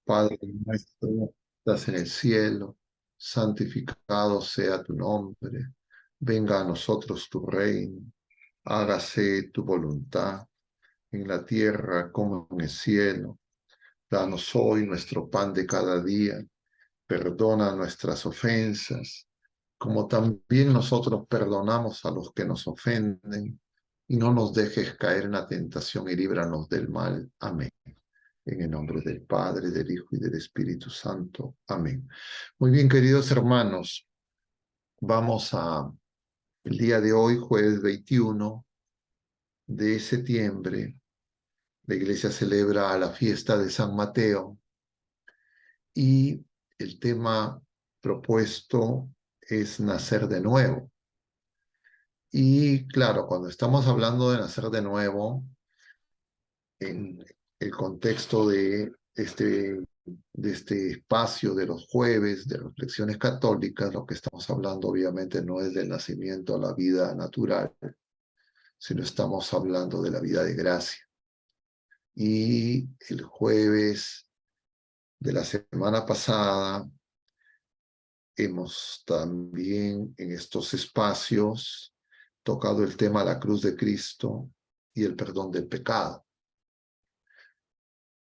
Padre nuestro, que estás en el cielo, santificado sea tu nombre. Venga a nosotros tu reino. Hágase tu voluntad en la tierra como en el cielo. Danos hoy nuestro pan de cada día. Perdona nuestras ofensas, como también nosotros perdonamos a los que nos ofenden. Y no nos dejes caer en la tentación y líbranos del mal. Amén. En el nombre del Padre, del Hijo y del Espíritu Santo. Amén. Muy bien, queridos hermanos, vamos a el día de hoy, jueves 21 de septiembre. La iglesia celebra la fiesta de San Mateo y el tema propuesto es nacer de nuevo. Y claro, cuando estamos hablando de nacer de nuevo, en el contexto de este espacio de los jueves de reflexiones católicas, lo que estamos hablando obviamente no es del nacimiento a la vida natural, sino estamos hablando de la vida de gracia. Y el jueves de la semana pasada hemos también en estos espacios tocado el tema de la cruz de Cristo y el perdón del pecado.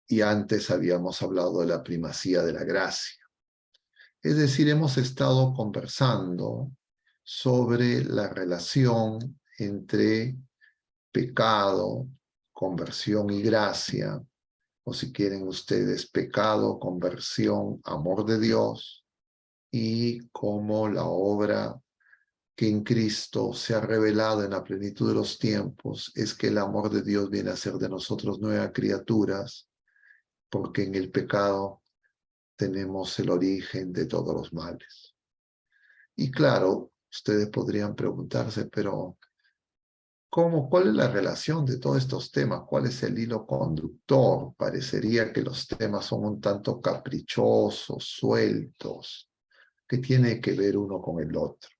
Y antes habíamos hablado de la primacía de la gracia. Es decir, hemos estado conversando sobre la relación entre pecado, conversión y gracia, o si quieren ustedes, pecado, conversión, amor de Dios, y cómo la obra que en Cristo se ha revelado en la plenitud de los tiempos es que el amor de Dios viene a hacer de nosotros nuevas criaturas, porque en el pecado tenemos el origen de todos los males. Y claro, ustedes podrían preguntarse, pero ¿cuál es la relación de todos estos temas? ¿Cuál es el hilo conductor? Parecería que los temas son un tanto caprichosos, sueltos. ¿Qué tiene que ver uno con el otro?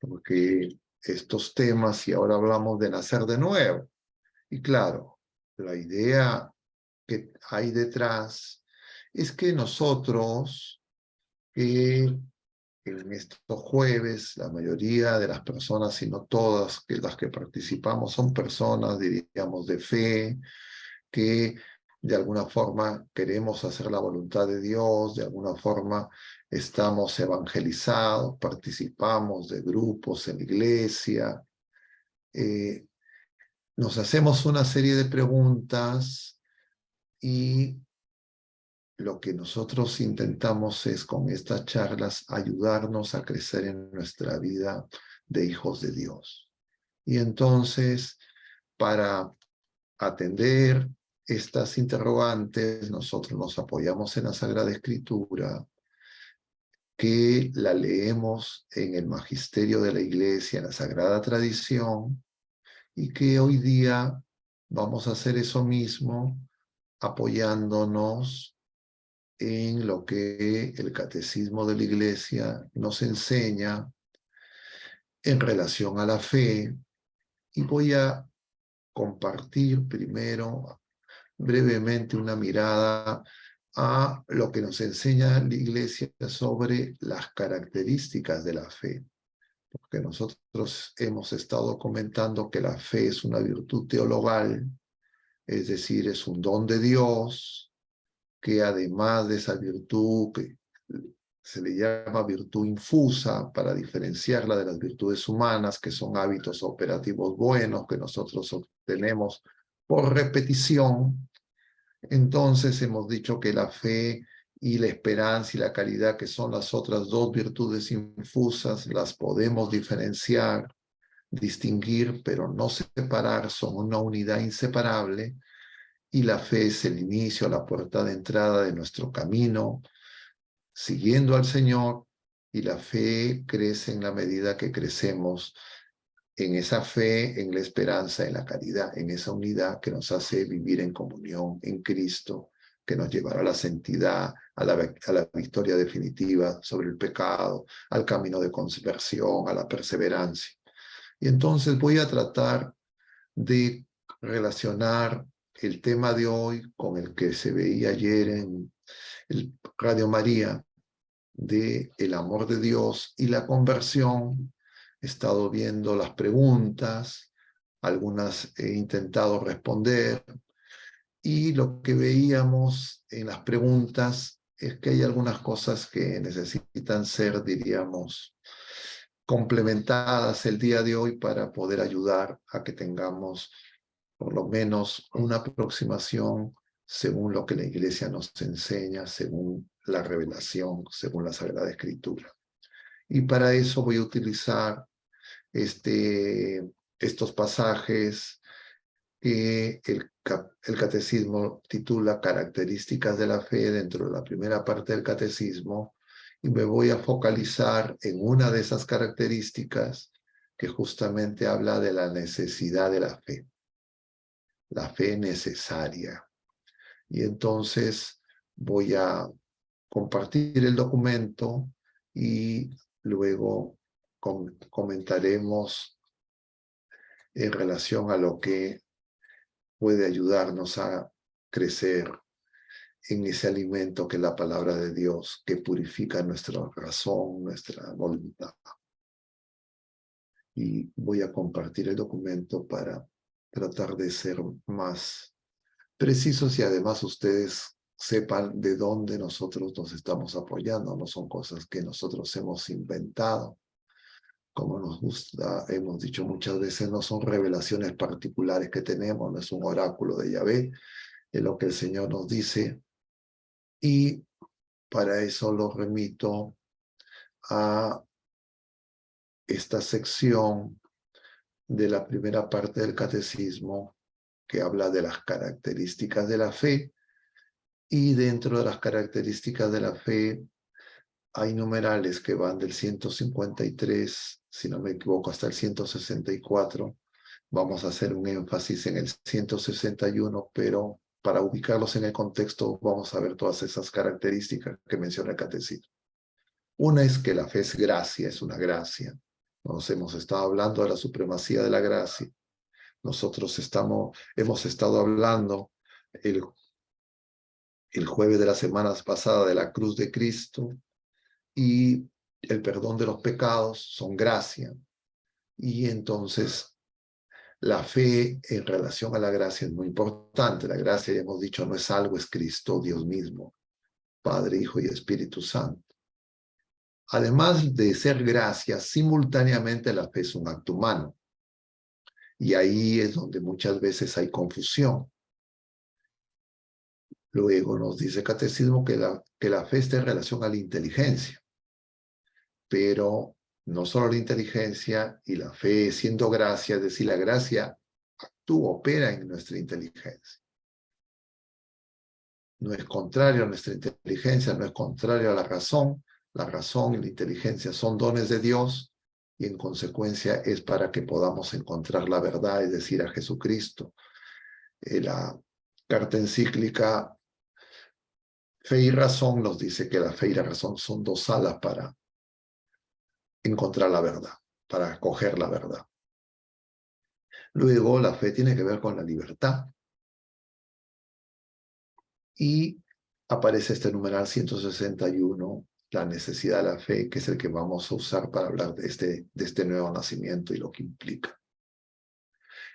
Porque estos temas, y ahora hablamos de nacer de nuevo, y claro, la idea que hay detrás es que nosotros, que en estos jueves, la mayoría de las personas, si no todas las que participamos, son personas, diríamos, de fe, que de alguna forma queremos hacer la voluntad de Dios, de alguna forma estamos evangelizados, participamos de grupos en la iglesia, nos hacemos una serie de preguntas y lo que nosotros intentamos es con estas charlas ayudarnos a crecer en nuestra vida de hijos de Dios. Y entonces, para atender estas interrogantes, nosotros nos apoyamos en la Sagrada Escritura, que la leemos en el magisterio de la Iglesia, en la Sagrada Tradición, y que hoy día vamos a hacer eso mismo apoyándonos en lo que el Catecismo de la Iglesia nos enseña en relación a la fe, y voy a compartir primero brevemente una mirada a lo que nos enseña la Iglesia sobre las características de la fe, porque nosotros hemos estado comentando que la fe es una virtud teologal, es decir, es un don de Dios, que además de esa virtud que se le llama virtud infusa para diferenciarla de las virtudes humanas, que son hábitos operativos buenos que nosotros obtenemos por repetición. Entonces hemos dicho que la fe y la esperanza y la caridad, que son las otras dos virtudes infusas, las podemos diferenciar, distinguir, pero no separar, son una unidad inseparable, y la fe es el inicio, la puerta de entrada de nuestro camino, siguiendo al Señor, y la fe crece en la medida que crecemos en esa fe, en la esperanza, en la caridad, en esa unidad que nos hace vivir en comunión en Cristo, que nos llevará a la santidad, a la victoria definitiva sobre el pecado, al camino de conversión, a la perseverancia. Y entonces voy a tratar de relacionar el tema de hoy con el que se veía ayer el Radio María de el amor de Dios y la conversión. He estado viendo las preguntas, algunas he intentado responder, y lo que veíamos en las preguntas es que hay algunas cosas que necesitan ser, diríamos, complementadas el día de hoy para poder ayudar a que tengamos por lo menos una aproximación según lo que la Iglesia nos enseña, según la revelación, según la Sagrada Escritura. Y para eso voy a utilizar estos pasajes que el catecismo titula Características de la Fe dentro de la primera parte del catecismo, y me voy a focalizar en una de esas características que justamente habla de la necesidad de la fe necesaria. Y entonces voy a compartir el documento y luego comentaremos en relación a lo que puede ayudarnos a crecer en ese alimento que es la palabra de Dios, que purifica nuestra razón, nuestra voluntad. Y voy a compartir el documento para tratar de ser más precisos y además ustedes sepan de dónde nosotros nos estamos apoyando. No son cosas que nosotros hemos inventado. Como nos gusta, hemos dicho muchas veces, no son revelaciones particulares que tenemos, no es un oráculo de Yahvé, es lo que el Señor nos dice. Y para eso lo remito a esta sección de la primera parte del catecismo que habla de las características de la fe, y dentro de las características de la fe hay numerales que van del 153, si no me equivoco, hasta el 164. Vamos a hacer un énfasis en el 161, pero para ubicarlos en el contexto vamos a ver todas esas características que menciona el catecismo. Una es que la fe es gracia, es una gracia. Nos hemos estado hablando de la supremacía de la gracia. Nosotros hemos estado hablando el jueves de las semanas pasadas de la cruz de Cristo, y el perdón de los pecados son gracia. Y entonces la fe en relación a la gracia es muy importante. La gracia, ya hemos dicho, no es algo, es Cristo, Dios mismo, Padre, Hijo y Espíritu Santo. Además de ser gracia, simultáneamente la fe es un acto humano. Y ahí es donde muchas veces hay confusión. Luego nos dice el catecismo que la fe está en relación a la inteligencia. Pero no solo la inteligencia y la fe siendo gracia, es decir, la gracia actúa, opera en nuestra inteligencia. No es contrario a nuestra inteligencia, no es contrario a la razón. La razón y la inteligencia son dones de Dios y en consecuencia es para que podamos encontrar la verdad, es decir, a Jesucristo. La carta encíclica Fe y Razón nos dice que la fe y la razón son dos alas para encontrar la verdad, para acoger la verdad. Luego, la fe tiene que ver con la libertad. Y aparece este numeral 161, la necesidad de la fe, que es el que vamos a usar para hablar de este nuevo nacimiento y lo que implica.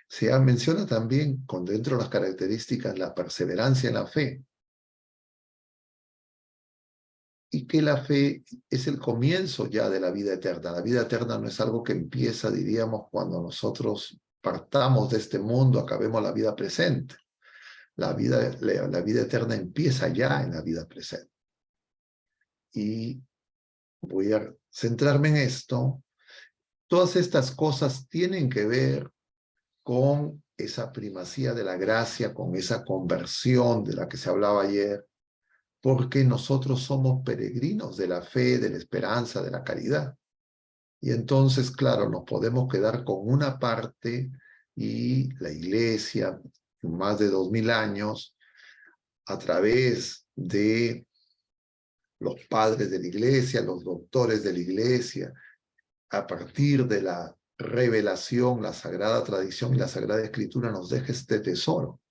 Se menciona también, con dentro de las características, la perseverancia en la fe. Y que la fe es el comienzo ya de la vida eterna. La vida eterna no es algo que empieza, diríamos, cuando nosotros partamos de este mundo, acabemos la vida presente. La vida eterna empieza ya en la vida presente. Y voy a centrarme en esto. Todas estas cosas tienen que ver con esa primacía de la gracia, con esa conversión de la que se hablaba ayer, porque nosotros somos peregrinos de la fe, de la esperanza, de la caridad. Y entonces, claro, nos podemos quedar con una parte y la Iglesia, más de 2000 años, a través de los padres de la Iglesia, los doctores de la Iglesia, a partir de la revelación, la sagrada tradición y la sagrada escritura nos deja este tesoro.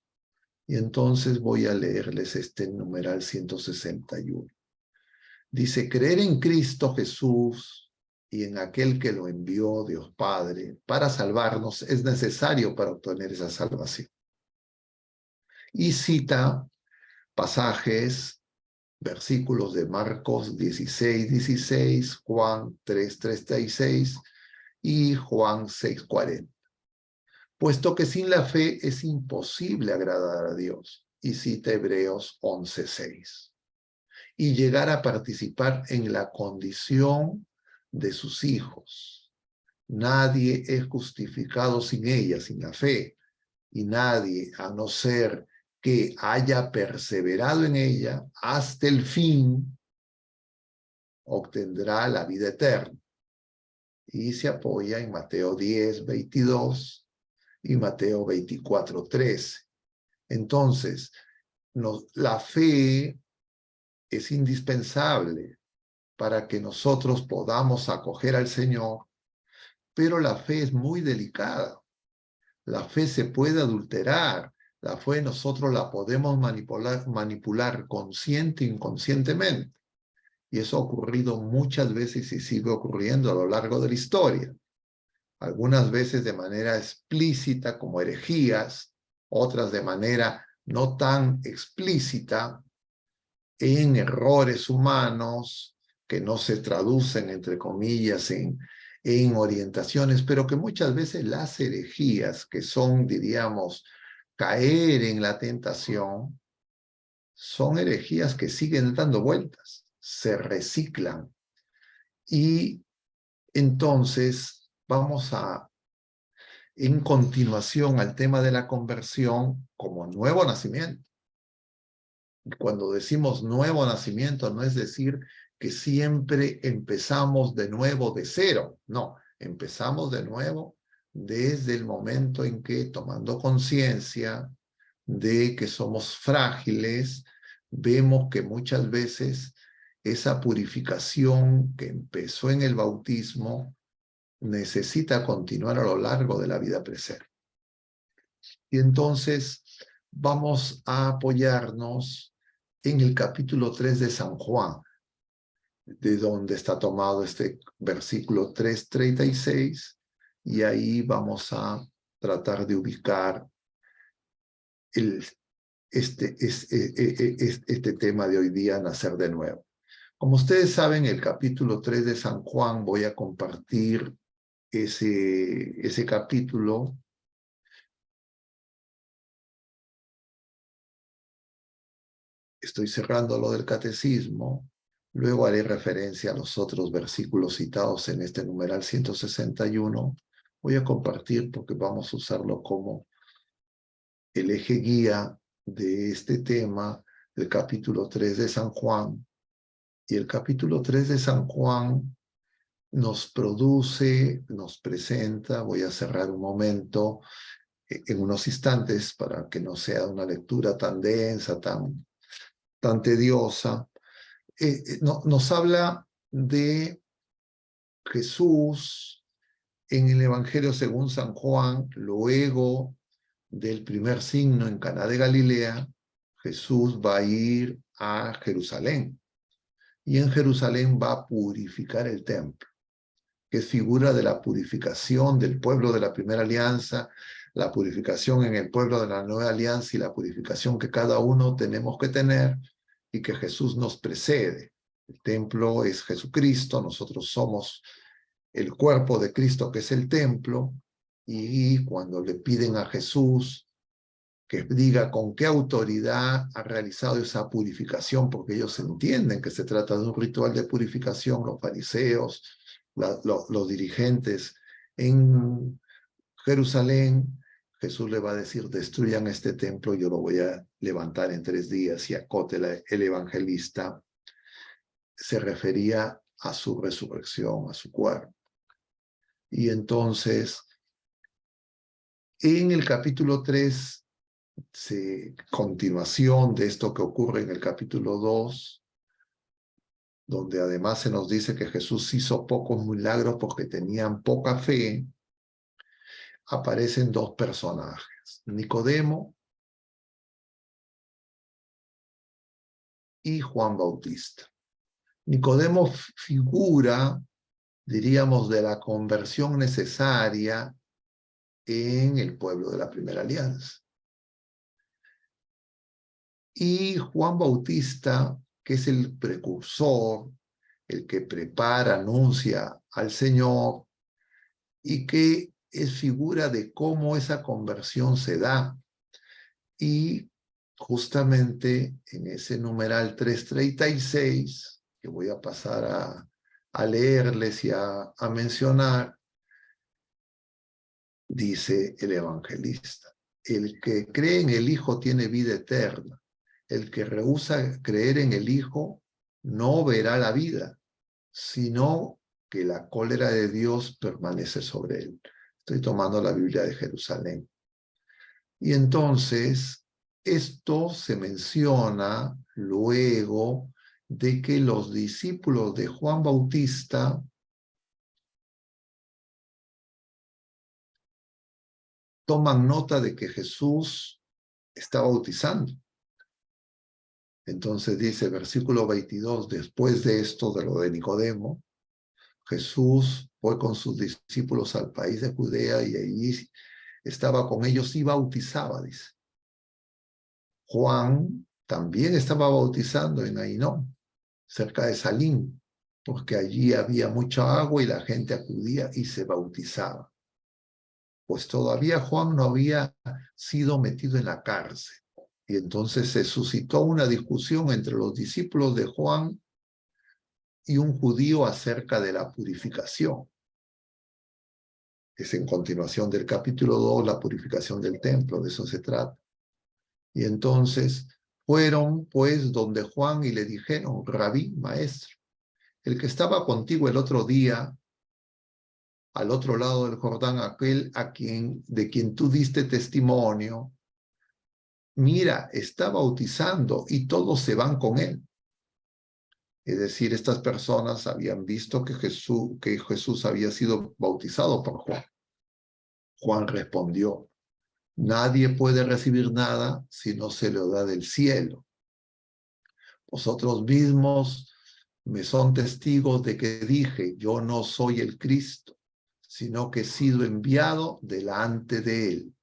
Y entonces voy a leerles este numeral 161. Dice, creer en Cristo Jesús y en aquel que lo envió Dios Padre para salvarnos es necesario para obtener esa salvación. Y cita pasajes, versículos de Marcos 16:16, Juan 3:36 y Juan 6:40. Puesto que sin la fe es imposible agradar a Dios. Y cita Hebreos 11:6. Y llegar a participar en la condición de sus hijos. Nadie es justificado sin ella, sin la fe, y nadie, a no ser que haya perseverado en ella hasta el fin, obtendrá la vida eterna. Y se apoya en Mateo 10:22 y Mateo 24:13. Entonces, la fe es indispensable para que nosotros podamos acoger al Señor, pero la fe es muy delicada. La fe se puede adulterar. La fe nosotros la podemos manipular consciente e inconscientemente. Y eso ha ocurrido muchas veces y sigue ocurriendo a lo largo de la historia. Algunas veces de manera explícita como herejías, otras de manera no tan explícita en errores humanos que no se traducen, entre comillas, en orientaciones, pero que muchas veces las herejías, que son, diríamos, caer en la tentación, son herejías que siguen dando vueltas, se reciclan. Y entonces vamos en continuación al tema de la conversión como nuevo nacimiento. Cuando decimos nuevo nacimiento, no es decir que siempre empezamos de nuevo de cero. No, empezamos de nuevo desde el momento en que, tomando conciencia de que somos frágiles, vemos que muchas veces esa purificación que empezó en el bautismo necesita continuar a lo largo de la vida presente. Y entonces vamos a apoyarnos en el capítulo 3 de San Juan, de donde está tomado este versículo 3:36, y ahí vamos a tratar de ubicar este tema de hoy día, nacer de nuevo. Como ustedes saben, el capítulo 3 de San Juan, voy a compartir ese capítulo. Estoy cerrando lo del catecismo, luego haré referencia a los otros versículos citados en este numeral 161. Voy a compartir porque vamos a usarlo como el eje guía de este tema del capítulo 3 de San Juan. Y el capítulo 3 de San Juan nos presenta, voy a cerrar un momento, en unos instantes, para que no sea una lectura tan densa, tan tediosa. Nos habla de Jesús en el Evangelio según San Juan, luego del primer signo en Caná de Galilea. Jesús va a ir a Jerusalén y en Jerusalén va a purificar el templo, que es figura de la purificación del pueblo de la primera alianza, la purificación en el pueblo de la nueva alianza y la purificación que cada uno tenemos que tener y que Jesús nos precede. El templo es Jesucristo, nosotros somos el cuerpo de Cristo que es el templo, y cuando le piden a Jesús que diga con qué autoridad ha realizado esa purificación, porque ellos entienden que se trata de un ritual de purificación, los fariseos, los dirigentes en Jerusalén, Jesús le va a decir, destruyan este templo, yo lo voy a levantar en 3 días, y Acótela, el evangelista, se refería a su resurrección, a su cuerpo. Y entonces, en el capítulo 3, continuación de esto que ocurre en el capítulo 2, donde además se nos dice que Jesús hizo pocos milagros porque tenían poca fe, aparecen 2 personajes, Nicodemo y Juan Bautista. Nicodemo figura, diríamos, de la conversión necesaria en el pueblo de la Primera Alianza. Y Juan Bautista, que es el precursor, el que prepara, anuncia al Señor, y que es figura de cómo esa conversión se da. Y justamente en ese numeral 336, que voy a pasar a leerles y a mencionar, dice el evangelista: el que cree en el Hijo tiene vida eterna. El que rehúsa creer en el Hijo no verá la vida, sino que la cólera de Dios permanece sobre él. Estoy tomando la Biblia de Jerusalén. Y entonces, esto se menciona luego de que los discípulos de Juan Bautista toman nota de que Jesús está bautizando. Entonces dice, versículo 22, después de esto, de lo de Nicodemo, Jesús fue con sus discípulos al país de Judea y allí estaba con ellos y bautizaba, dice. Juan también estaba bautizando en Ainón, cerca de Salim, porque allí había mucha agua y la gente acudía y se bautizaba. Pues todavía Juan no había sido metido en la cárcel. Y entonces se suscitó una discusión entre los discípulos de Juan y un judío acerca de la purificación. Es en continuación del capítulo 2, la purificación del templo, de eso se trata. Y entonces fueron pues donde Juan y le dijeron: Rabí, maestro, el que estaba contigo el otro día al otro lado del Jordán, aquel de quien tú diste testimonio, mira, está bautizando y todos se van con él. Es decir, estas personas habían visto que Jesús había sido bautizado por Juan. Juan respondió: nadie puede recibir nada si no se lo da del cielo. Vosotros mismos me son testigos de que dije, yo no soy el Cristo, sino que he sido enviado delante de él.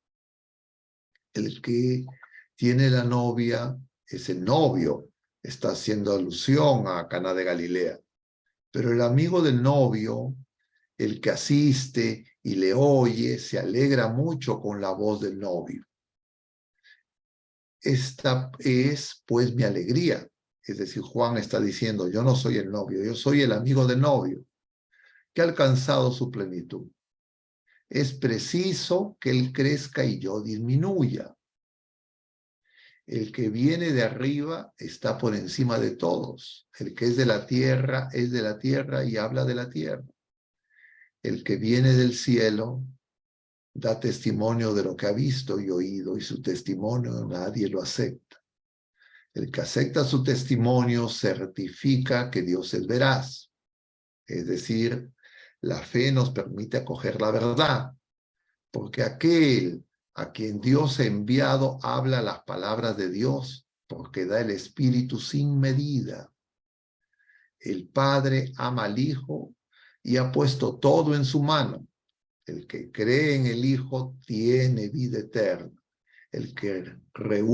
El que tiene la novia es el novio, está haciendo alusión a Caná de Galilea. Pero el amigo del novio, el que asiste y le oye, se alegra mucho con la voz del novio. Esta es, pues, mi alegría. Es decir, Juan está diciendo, yo no soy el novio, yo soy el amigo del novio, que ha alcanzado su plenitud. Es preciso que él crezca y yo disminuya. El que viene de arriba está por encima de todos. El que es de la tierra es de la tierra y habla de la tierra. El que viene del cielo da testimonio de lo que ha visto y oído, y su testimonio nadie lo acepta. El que acepta su testimonio certifica que Dios es veraz. Es decir, la fe nos permite acoger la verdad, porque aquel a quien Dios ha enviado habla las palabras de Dios, porque da el Espíritu sin medida. El Padre ama al Hijo y ha puesto todo en su mano. El que cree en el Hijo tiene vida eterna. El que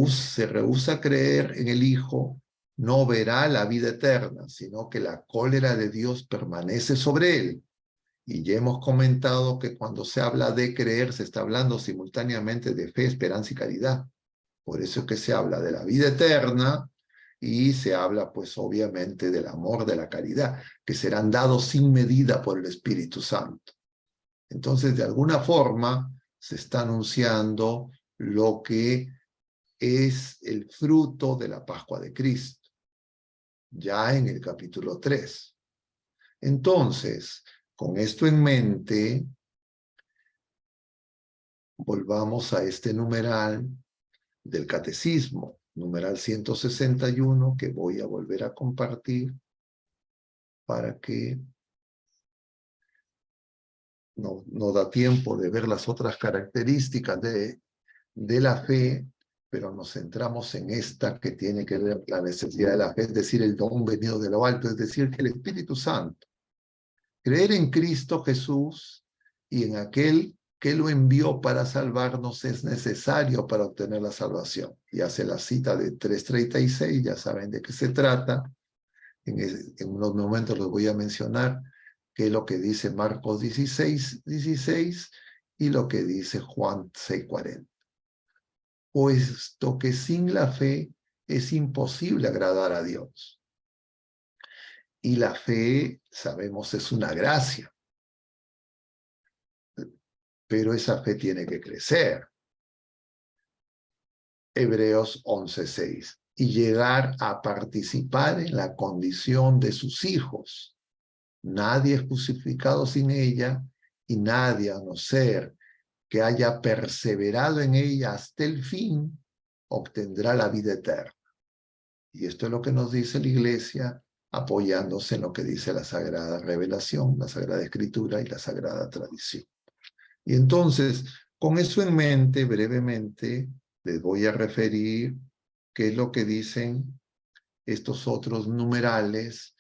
se rehúsa a creer en el Hijo no verá la vida eterna, sino que la cólera de Dios permanece sobre él. Y ya hemos comentado que cuando se habla de creer, se está hablando simultáneamente de fe, esperanza y caridad. Por eso es que se habla de la vida eterna y se habla, pues, obviamente, del amor, de la caridad, que serán dados sin medida por el Espíritu Santo. Entonces, de alguna forma, se está anunciando lo que es el fruto de la Pascua de Cristo, ya en el capítulo 3. Entonces, con esto en mente, volvamos a este numeral del Catecismo, numeral 161, que voy a volver a compartir para que no da tiempo de ver las otras características de la fe, pero nos centramos en esta que tiene que ver la necesidad de la fe, es decir, el don venido de lo alto, es decir, que el Espíritu Santo. Creer en Cristo Jesús y en aquel que lo envió para salvarnos es necesario para obtener la salvación. Y hace la cita de 3:36, ya saben de qué se trata. En unos momentos los voy a mencionar, que es lo que dice Marcos 16:16 y lo que dice Juan 6:40. Puesto que sin la fe es imposible agradar a Dios. Y la fe, sabemos, es una gracia, pero esa fe tiene que crecer. Hebreos 11:6. Y llegar a participar en la condición de sus hijos. Nadie es justificado sin ella, y nadie, a no ser que haya perseverado en ella hasta el fin, obtendrá la vida eterna. Y esto es lo que nos dice la Iglesia, apoyándose en lo que dice la Sagrada Revelación, la Sagrada Escritura y la Sagrada Tradición. Y entonces, con eso en mente, brevemente, les voy a referir qué es lo que dicen estos otros numerales,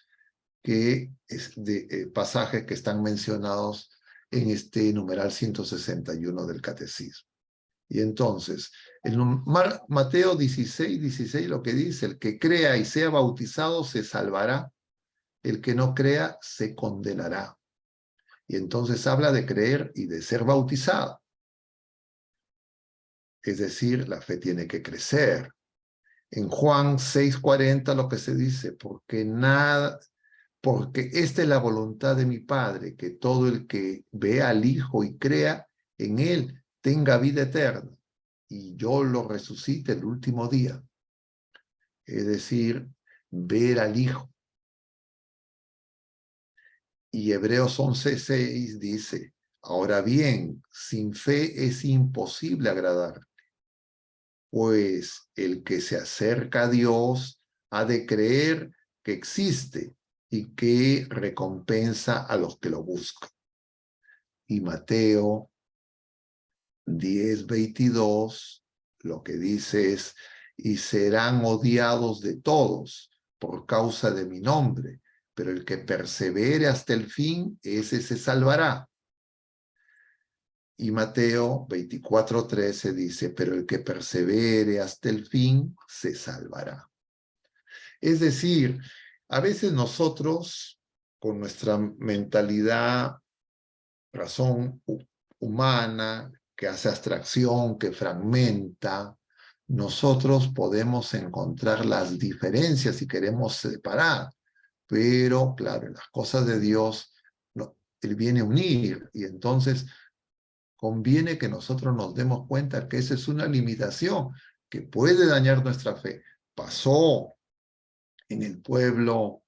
que es de pasajes que están mencionados en este numeral 161 del Catecismo. Y entonces, en Mateo 16:16 lo que dice, el que crea y sea bautizado se salvará, el que no crea se condenará. Y entonces habla de creer y de ser bautizado. Es decir, la fe tiene que crecer. En Juan 6:40 lo que se dice, porque esta es la voluntad de mi Padre, que todo el que vea al Hijo y crea en Él tenga vida eterna, y yo lo resucite el último día. Es decir, ver al Hijo. Y Hebreos 11:6 dice, ahora bien, sin fe es imposible agradar, pues el que se acerca a Dios ha de creer que existe y que recompensa a los que lo buscan. Y Mateo 10:22 lo que dice es, y serán odiados de todos por causa de mi nombre, pero el que persevere hasta el fin, ese se salvará. Y Mateo 24:13 dice, pero el que persevere hasta el fin, se salvará. Es decir, a veces nosotros, con nuestra mentalidad, razón humana, que hace abstracción, que fragmenta, nosotros podemos encontrar las diferencias y queremos separar, pero claro, en las cosas de Dios, no, Él viene a unir, y entonces conviene que nosotros nos demos cuenta que esa es una limitación que puede dañar nuestra fe. Pasó en el pueblo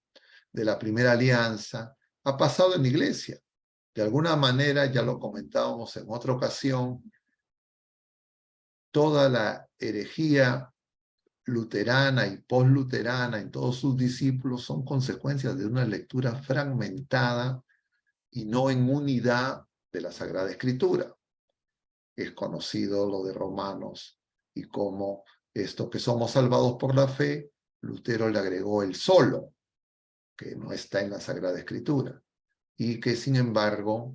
de la primera alianza, ha pasado en la iglesia. De alguna manera, ya lo comentábamos en otra ocasión, toda la herejía luterana y postluterana en todos sus discípulos son consecuencias de una lectura fragmentada y no en unidad de la Sagrada Escritura. Es conocido lo de Romanos y cómo esto que somos salvados por la fe, Lutero le agregó el solo, que no está en la Sagrada Escritura, y que sin embargo,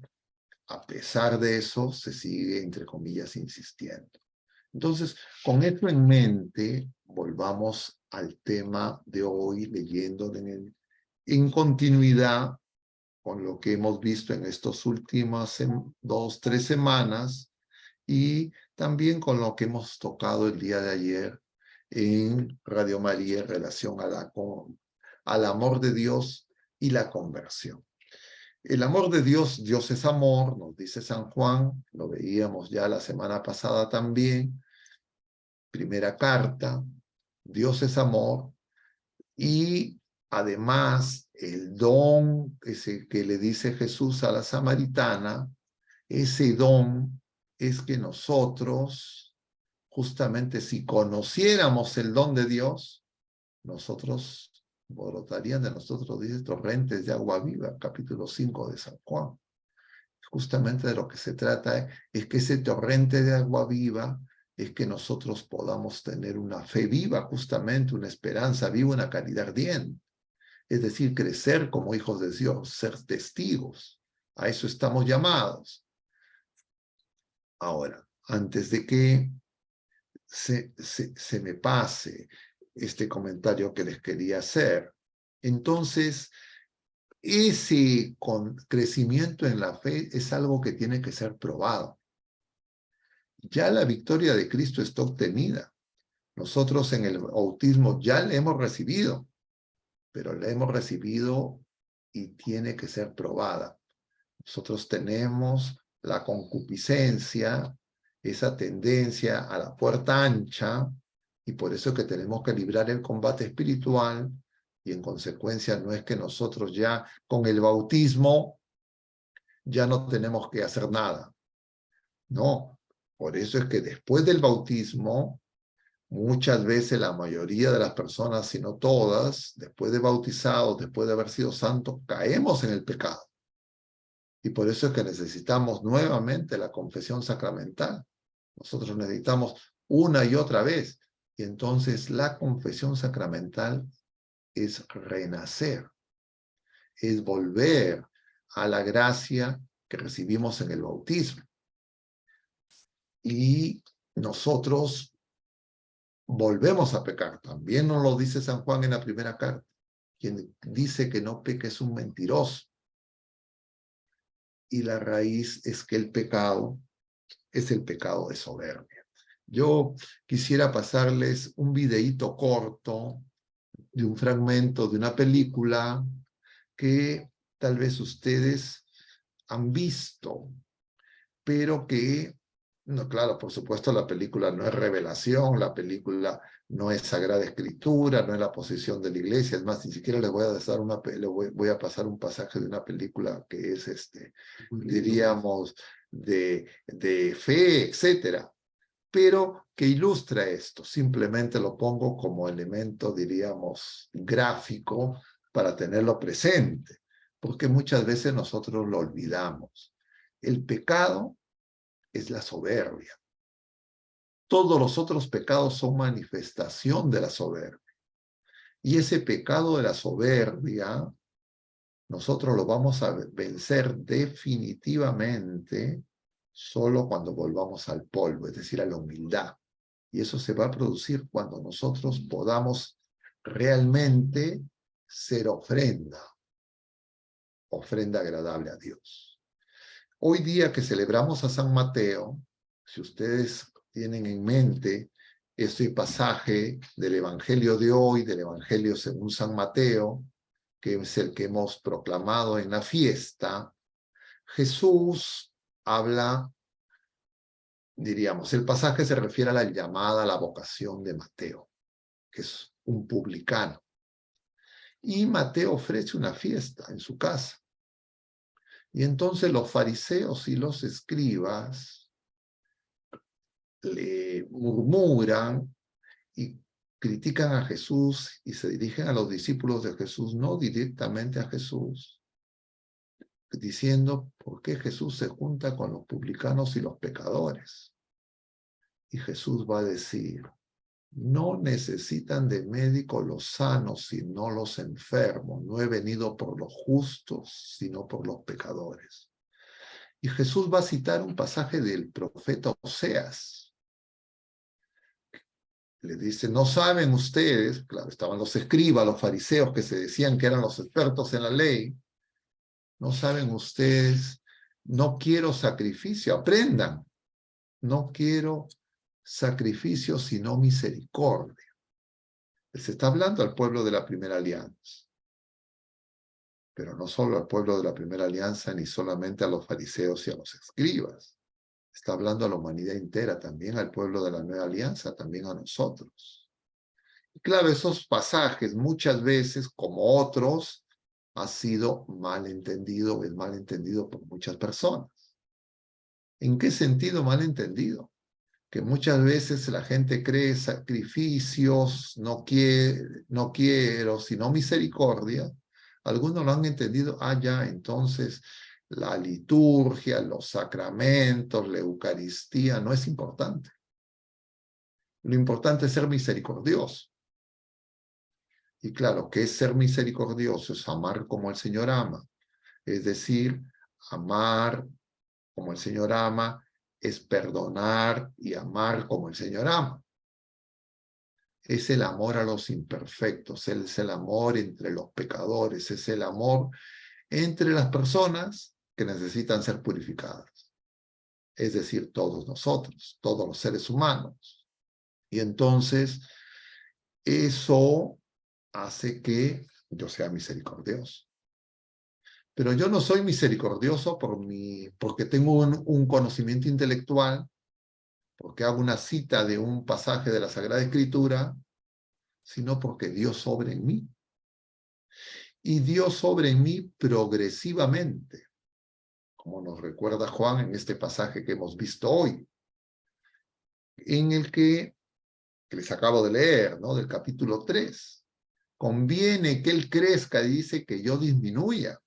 a pesar de eso, se sigue, entre comillas, insistiendo. Entonces, con esto en mente, volvamos al tema de hoy, leyendo en continuidad con lo que hemos visto en estas últimas 2-3 semanas, y también con lo que hemos tocado el día de ayer en Radio María en relación al amor de Dios y la conversión. El amor de Dios, Dios es amor, nos dice San Juan, lo veíamos ya la semana pasada también, primera carta, Dios es amor, y además el don ese que le dice Jesús a la samaritana, ese don es que nosotros, justamente si conociéramos el don de Dios, nosotros brotarían de nosotros, dice, torrentes de agua viva, capítulo 5 de San Juan. Justamente de lo que se trata es que ese torrente de agua viva es que nosotros podamos tener una fe viva, justamente una esperanza viva, una caridad ardiente. Es decir, crecer como hijos de Dios, ser testigos. A eso estamos llamados. Ahora, antes de que se me pase este comentario que les quería hacer, entonces, ese crecimiento en la fe es algo que tiene que ser probado. Ya la victoria de Cristo está obtenida. Nosotros en el bautismo ya le hemos recibido, pero la hemos recibido y tiene que ser probada. Nosotros tenemos la concupiscencia, esa tendencia a la puerta ancha, y por eso es que tenemos que librar el combate espiritual, y en consecuencia no es que nosotros ya con el bautismo ya no tenemos que hacer nada. No, por eso es que después del bautismo, muchas veces la mayoría de las personas, si no todas, después de bautizados, después de haber sido santos, caemos en el pecado. Y por eso es que necesitamos nuevamente la confesión sacramental. Nosotros necesitamos una y otra vez. Y entonces la confesión sacramental es renacer, es volver a la gracia que recibimos en el bautismo. Y nosotros volvemos a pecar. También nos lo dice San Juan en la primera carta. Quien dice que no peca es un mentiroso. Y la raíz es que el pecado es el pecado de soberbia. Yo quisiera pasarles un videíto corto de un fragmento de una película que tal vez ustedes han visto, pero que, no, claro, por supuesto la película no es revelación, la película no es Sagrada Escritura, no es la posición de la iglesia, es más, ni siquiera les voy a dar voy a pasar un pasaje de una película que es, diríamos, de fe, etcétera, pero que ilustra esto. Simplemente lo pongo como elemento, diríamos, gráfico para tenerlo presente, porque muchas veces nosotros lo olvidamos. El pecado es la soberbia. Todos los otros pecados son manifestación de la soberbia. Y ese pecado de la soberbia, nosotros lo vamos a vencer definitivamente solo cuando volvamos al polvo, es decir, a la humildad. Y eso se va a producir cuando nosotros podamos realmente ser ofrenda agradable a Dios. Hoy día que celebramos a San Mateo, si ustedes tienen en mente este pasaje del Evangelio de hoy, del Evangelio según San Mateo, que es el que hemos proclamado en la fiesta, Jesús habla, diríamos, el pasaje se refiere a la llamada, a la vocación de Mateo, que es un publicano. Y Mateo ofrece una fiesta en su casa. Y entonces los fariseos y los escribas le murmuran y critican a Jesús y se dirigen a los discípulos de Jesús, no directamente a Jesús, diciendo por qué Jesús se junta con los publicanos y los pecadores. Y Jesús va a decir, no necesitan de médico los sanos, sino los enfermos. No he venido por los justos, sino por los pecadores. Y Jesús va a citar un pasaje del profeta Oseas. Le dice, no saben ustedes, claro, estaban los escribas, los fariseos que se decían que eran los expertos en la ley, no saben ustedes, no quiero sacrificio, aprendan, no quiero sacrificio, sino misericordia. Se está hablando al pueblo de la primera alianza, pero no solo al pueblo de la primera alianza, ni solamente a los fariseos y a los escribas. Está hablando a la humanidad entera, también al pueblo de la nueva alianza, también a nosotros. Y claro, esos pasajes muchas veces, como otros, ha sido mal entendido, es mal entendido por muchas personas. ¿En qué sentido mal entendido? Que muchas veces la gente cree sacrificios, no quiero, sino misericordia. Algunos lo han entendido, ya, entonces la liturgia, los sacramentos, la Eucaristía no es importante. Lo importante es ser misericordioso. Y claro, ¿qué es ser misericordioso? Es amar como el Señor ama. Es decir, amar como el Señor ama es perdonar y amar como el Señor ama. Es el amor a los imperfectos, es el amor entre los pecadores, es el amor entre las personas que necesitan ser purificadas. Es decir, todos nosotros, todos los seres humanos. Y entonces, eso hace que yo sea misericordioso. Pero yo no soy misericordioso porque tengo un conocimiento intelectual, porque hago una cita de un pasaje de la Sagrada Escritura, sino porque Dios obra en mí. Y Dios obra en mí progresivamente, como nos recuerda Juan en este pasaje que hemos visto hoy, en el que les acabo de leer, ¿no? Del capítulo 3. Conviene que Él crezca, dice, que yo disminuya.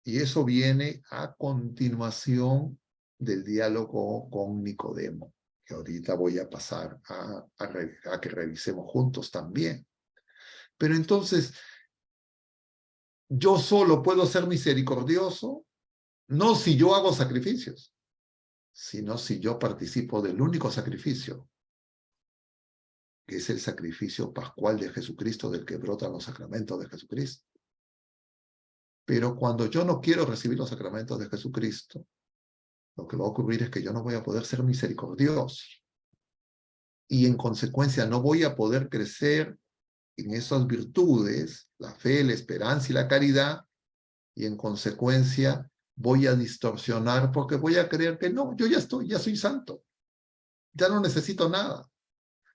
Y eso viene a continuación del diálogo con Nicodemo, que ahorita voy a pasar a que revisemos juntos también. Pero entonces, yo solo puedo ser misericordioso, no si yo hago sacrificios, sino si yo participo del único sacrificio, que es el sacrificio pascual de Jesucristo, del que brotan los sacramentos de Jesucristo. Pero cuando yo no quiero recibir los sacramentos de Jesucristo, lo que va a ocurrir es que yo no voy a poder ser misericordioso. Y en consecuencia no voy a poder crecer en esas virtudes, la fe, la esperanza y la caridad, y en consecuencia voy a distorsionar porque voy a creer que no, yo ya soy santo, ya no necesito nada.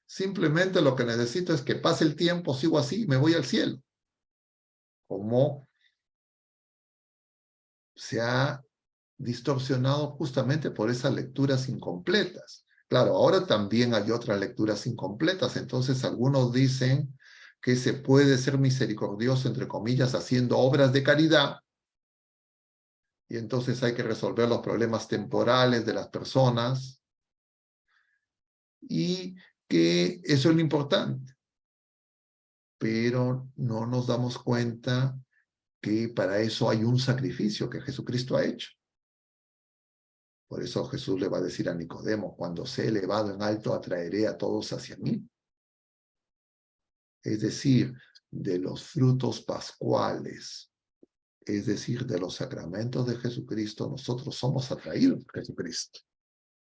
Simplemente lo que necesito es que pase el tiempo, sigo así, me voy al cielo. Como se ha distorsionado justamente por esas lecturas incompletas. Claro, ahora también hay otras lecturas incompletas, entonces algunos dicen que se puede ser misericordioso, entre comillas, haciendo obras de caridad, y entonces hay que resolver los problemas temporales de las personas, y que eso es lo importante. Pero no nos damos cuenta que para eso hay un sacrificio que Jesucristo ha hecho. Por eso Jesús le va a decir a Nicodemo, cuando sea elevado en alto, atraeré a todos hacia mí. Es decir, de los frutos pascuales, es decir, de los sacramentos de Jesucristo, nosotros somos atraídos a Jesucristo.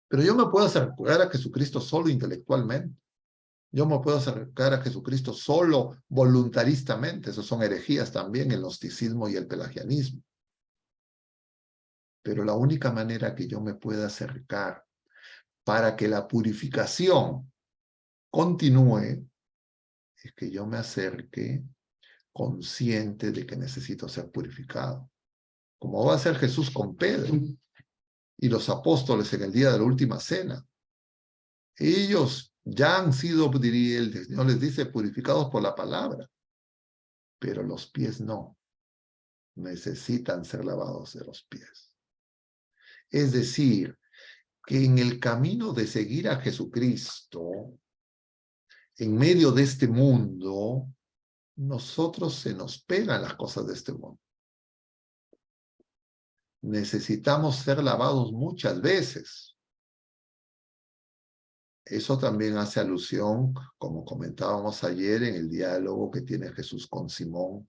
Pero yo me puedo acercar a Jesucristo solo intelectualmente. Yo me puedo acercar a Jesucristo solo voluntaristamente. Esos son herejías también, el gnosticismo y el pelagianismo. Pero la única manera que yo me pueda acercar para que la purificación continúe es que yo me acerque consciente de que necesito ser purificado. Como va a ser Jesús con Pedro y los apóstoles en el día de la última cena. Ellos ya han sido, diría el Señor les dice, purificados por la palabra, pero los pies no. Necesitan ser lavados de los pies. Es decir, que en el camino de seguir a Jesucristo, en medio de este mundo, nosotros se nos pegan las cosas de este mundo. Necesitamos ser lavados muchas veces. Eso también hace alusión, como comentábamos ayer, en el diálogo que tiene Jesús con Simón,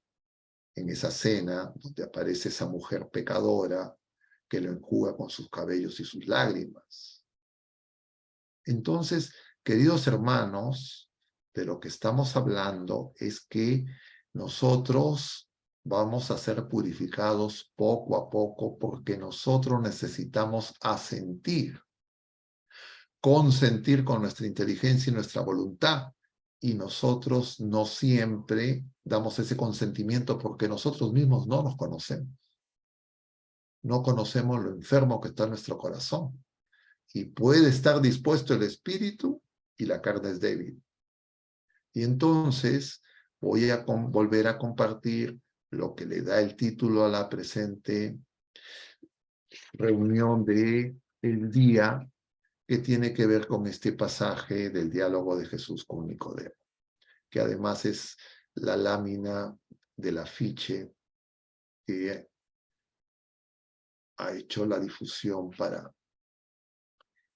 en esa cena donde aparece esa mujer pecadora que lo enjuga con sus cabellos y sus lágrimas. Entonces, queridos hermanos, de lo que estamos hablando es que nosotros vamos a ser purificados poco a poco porque nosotros necesitamos asentir, consentir con nuestra inteligencia y nuestra voluntad. Y nosotros no siempre damos ese consentimiento porque nosotros mismos no nos conocemos. No conocemos lo enfermo que está en nuestro corazón. Y puede estar dispuesto el espíritu y la carne es débil. Y entonces voy a volver a compartir lo que le da el título a la presente reunión de el día, que tiene que ver con este pasaje del diálogo de Jesús con Nicodemo, que además es la lámina del afiche que ha hecho la difusión para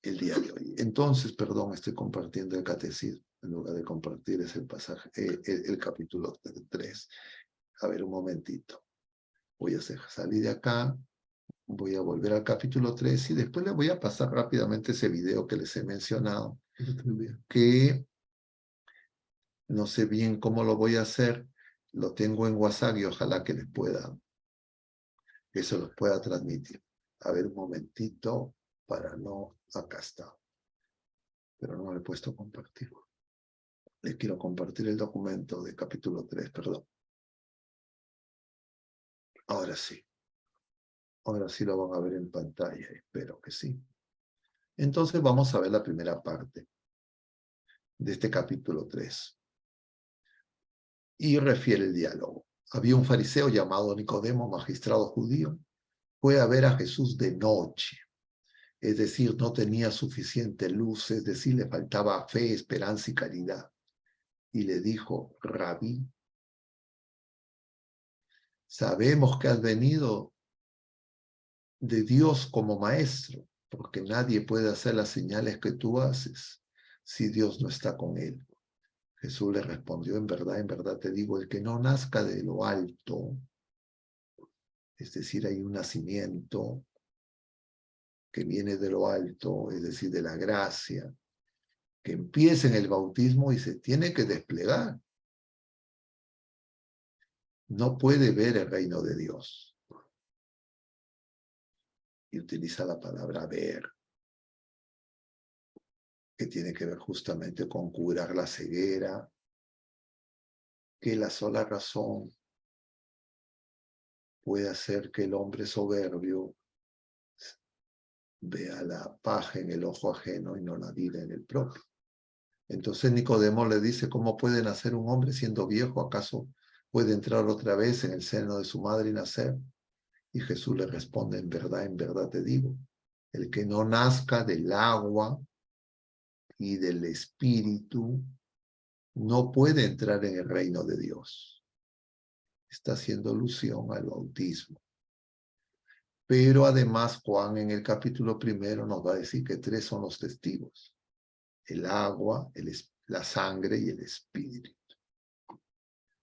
el día de hoy. Entonces, perdón, estoy compartiendo el catecismo en lugar de compartir ese pasaje, el capítulo 3. A ver, un momentito. Voy a salir de acá, voy a volver al capítulo 3 y después les voy a pasar rápidamente ese video que les he mencionado, que no sé bien cómo lo voy a hacer, lo tengo en WhatsApp y ojalá que les pueda, que se los pueda transmitir. A ver, un momentito, para no, acá está, pero no me he puesto a compartir. Les quiero compartir el documento de capítulo 3, perdón. Ahora sí lo van a ver en pantalla, espero que sí. Entonces vamos a ver la primera parte de este capítulo 3. Y refiere el diálogo. Había un fariseo llamado Nicodemo, magistrado judío, fue a ver a Jesús de noche, es decir, no tenía suficiente luz, es decir, le faltaba fe, esperanza y caridad. Y le dijo, Rabí, sabemos que has venido de Dios como maestro, porque nadie puede hacer las señales que tú haces si Dios no está con él. Jesús le respondió, en verdad te digo, el que no nazca de lo alto, es decir, hay un nacimiento que viene de lo alto, es decir, de la gracia, que empieza en el bautismo y se tiene que desplegar. No puede ver el reino de Dios. Y utiliza la palabra ver, que tiene que ver justamente con curar la ceguera, que la sola razón puede hacer que el hombre soberbio vea la paja en el ojo ajeno y no la vida en el propio. Entonces Nicodemo le dice, ¿cómo puede nacer un hombre siendo viejo? ¿Acaso puede entrar otra vez en el seno de su madre y nacer? Y Jesús le responde, en verdad te digo, el que no nazca del agua y del espíritu no puede entrar en el reino de Dios. Está haciendo alusión al bautismo. Pero además Juan en el capítulo 1 nos va a decir que 3 son los testigos. El agua, la sangre y el espíritu.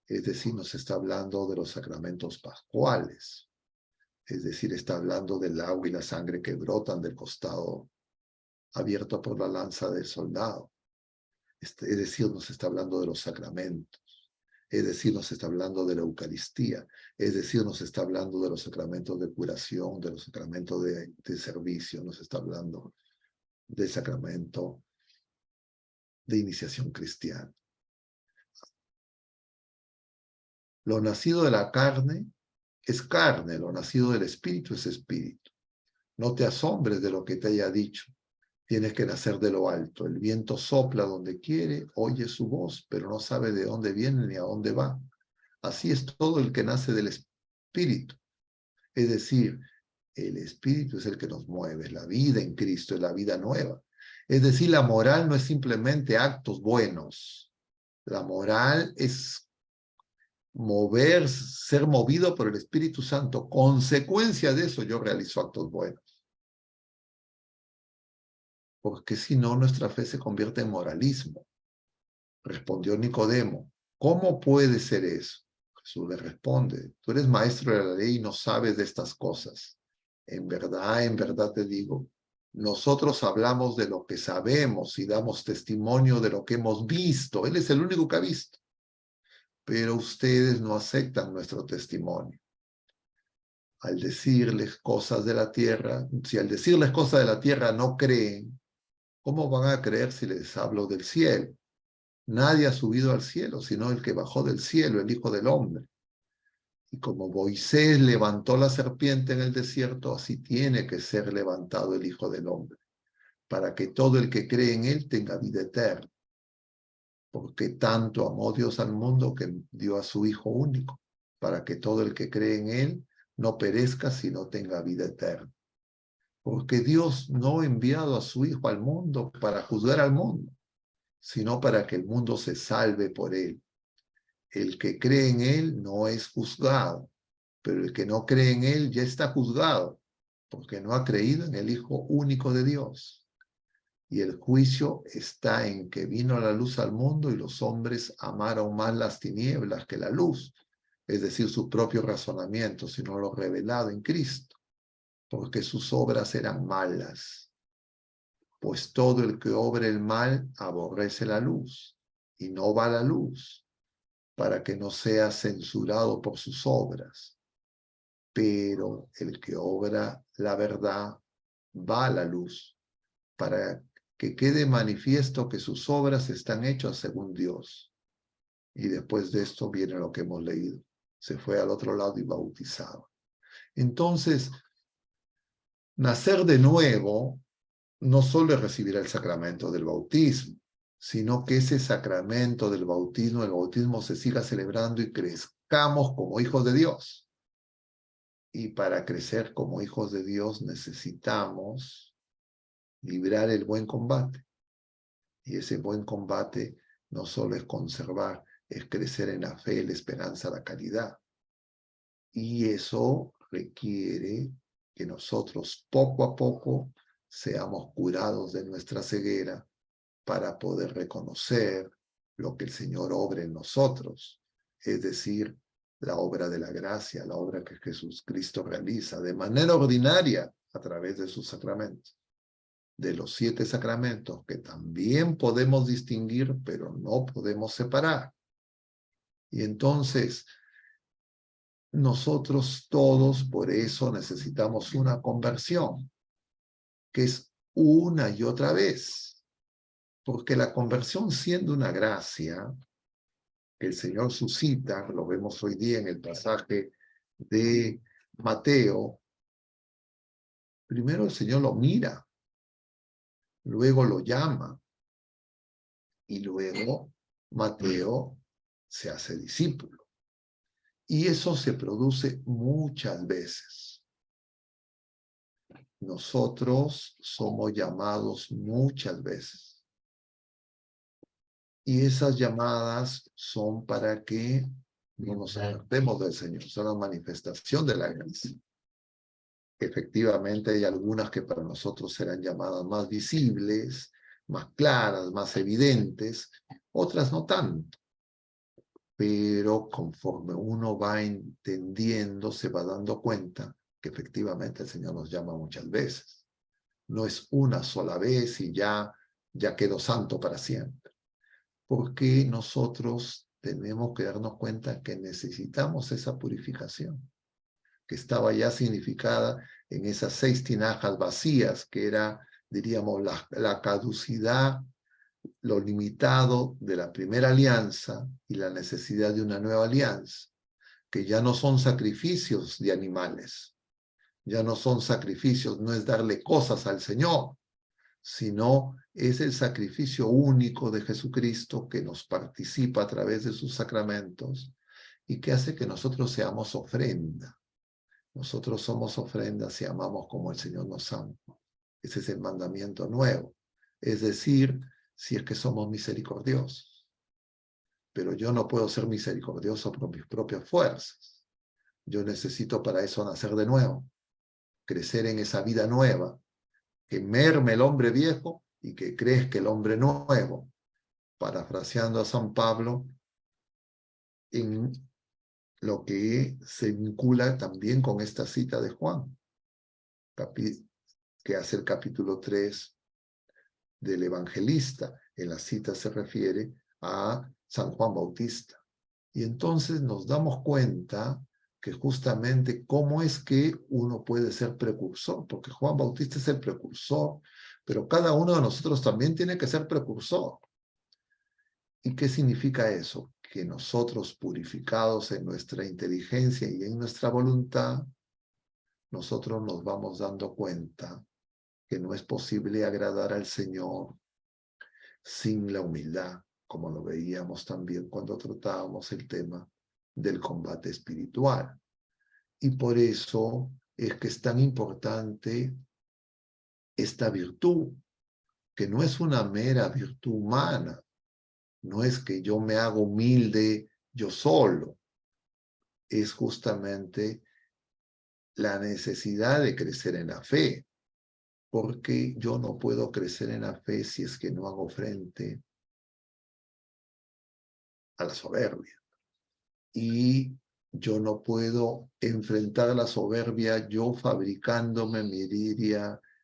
Es decir, nos está hablando de los sacramentos pascuales. Es decir, está hablando del agua y la sangre que brotan del costado abierto por la lanza del soldado. Es decir, nos está hablando de los sacramentos. Es decir, nos está hablando de la Eucaristía. Es decir, nos está hablando de los sacramentos de curación, de los sacramentos de servicio. Nos está hablando del sacramento de iniciación cristiana. Lo nacido de la carne es carne, lo nacido del espíritu es espíritu. No te asombres de lo que te haya dicho. Tienes que nacer de lo alto. El viento sopla donde quiere, oye su voz, pero no sabe de dónde viene ni a dónde va. Así es todo el que nace del espíritu. Es decir, el espíritu es el que nos mueve, la vida en Cristo es la vida nueva. Es decir, la moral no es simplemente actos buenos. La moral es ser movido por el Espíritu Santo. Consecuencia de eso, yo realizo actos buenos. Porque si no, nuestra fe se convierte en moralismo. Respondió Nicodemo, ¿cómo puede ser eso? Jesús le responde, tú eres maestro de la ley y no sabes de estas cosas. En verdad te digo, nosotros hablamos de lo que sabemos y damos testimonio de lo que hemos visto. Él es el único que ha visto. Pero ustedes no aceptan nuestro testimonio. Al decirles cosas de la tierra, si al decirles cosas de la tierra no creen, ¿cómo van a creer si les hablo del cielo? Nadie ha subido al cielo, sino el que bajó del cielo, el Hijo del Hombre. Y como Moisés levantó la serpiente en el desierto, así tiene que ser levantado el Hijo del Hombre, para que todo el que cree en él tenga vida eterna. Porque tanto amó Dios al mundo que dio a su Hijo único, para que todo el que cree en él no perezca, sino tenga vida eterna. porque Dios no ha enviado a su Hijo al mundo para juzgar al mundo, sino para que el mundo se salve por él. El que cree en él no es juzgado, pero el que no cree en él ya está juzgado, porque no ha creído en el Hijo único de Dios. Y el juicio está en que vino la luz al mundo y los hombres amaron más las tinieblas que la luz, es decir, sus propios razonamientos, sino lo revelado en Cristo, porque sus obras eran malas. Pues todo el que obra el mal aborrece la luz y no va a la luz, para que no sea censurado por sus obras. Pero el que obra la verdad va a la luz, para que quede manifiesto que sus obras están hechas según Dios. Y después de esto viene lo que hemos leído. Se fue al otro lado y bautizaba. Entonces, nacer de nuevo no solo es recibir el sacramento del bautismo, sino que ese sacramento del bautismo, el bautismo se siga celebrando y crezcamos como hijos de Dios. Y para crecer como hijos de Dios necesitamos librar el buen combate. Y ese buen combate no solo es conservar, es crecer en la fe, la esperanza, la caridad. Y eso requiere que nosotros poco a poco seamos curados de nuestra ceguera para poder reconocer lo que el Señor obra en nosotros, es decir, la obra de la gracia, la obra que Jesucristo realiza de manera ordinaria a través de sus sacramentos, de los 7 sacramentos que también podemos distinguir, pero no podemos separar. Y entonces, nosotros todos por eso necesitamos una conversión, que es una y otra vez, porque la conversión siendo una gracia, que el Señor suscita, lo vemos hoy día en el pasaje de Mateo, primero el Señor lo mira, luego lo llama, y luego Mateo se hace discípulo. Y eso se produce muchas veces. Nosotros somos llamados muchas veces. Y esas llamadas son para que no nos apartemos del Señor, son la manifestación de la gracia. Efectivamente, hay algunas que para nosotros serán llamadas más visibles, más claras, más evidentes, otras no tanto. Pero conforme uno va entendiendo, se va dando cuenta que efectivamente el Señor nos llama muchas veces. No es una sola vez y ya quedó santo para siempre. Porque nosotros tenemos que darnos cuenta que necesitamos esa purificación, que estaba ya significada en esas 6 tinajas vacías, que era, diríamos, la caducidad, lo limitado de la primera alianza y la necesidad de una nueva alianza, que ya no son sacrificios de animales, ya no son sacrificios, no es darle cosas al Señor, sino es el sacrificio único de Jesucristo que nos participa a través de sus sacramentos y que hace que nosotros seamos ofrenda. Nosotros somos ofrenda si amamos como el Señor nos ama. Ese es el mandamiento nuevo. Es decir, si es que somos misericordiosos. Pero yo no puedo ser misericordioso por mis propias fuerzas. Yo necesito para eso nacer de nuevo, crecer en esa vida nueva, que merme el hombre viejo y que crezca el hombre nuevo. Parafraseando a San Pablo, en lo que se vincula también con esta cita de Juan, que hace el capítulo 3 del evangelista. En la cita se refiere a San Juan Bautista. Y entonces nos damos cuenta que justamente cómo es que uno puede ser precursor, porque Juan Bautista es el precursor, pero cada uno de nosotros también tiene que ser precursor. ¿Y qué significa eso? Que nosotros, purificados en nuestra inteligencia y en nuestra voluntad, nosotros nos vamos dando cuenta que no es posible agradar al Señor sin la humildad, como lo veíamos también cuando tratábamos el tema del combate espiritual. Y por eso es que es tan importante esta virtud, que no es una mera virtud humana, no es que yo me hago humilde yo solo, es justamente la necesidad de crecer en la fe, porque yo no puedo crecer en la fe si es que no hago frente a la soberbia. Y yo no puedo enfrentar la soberbia yo fabricándome,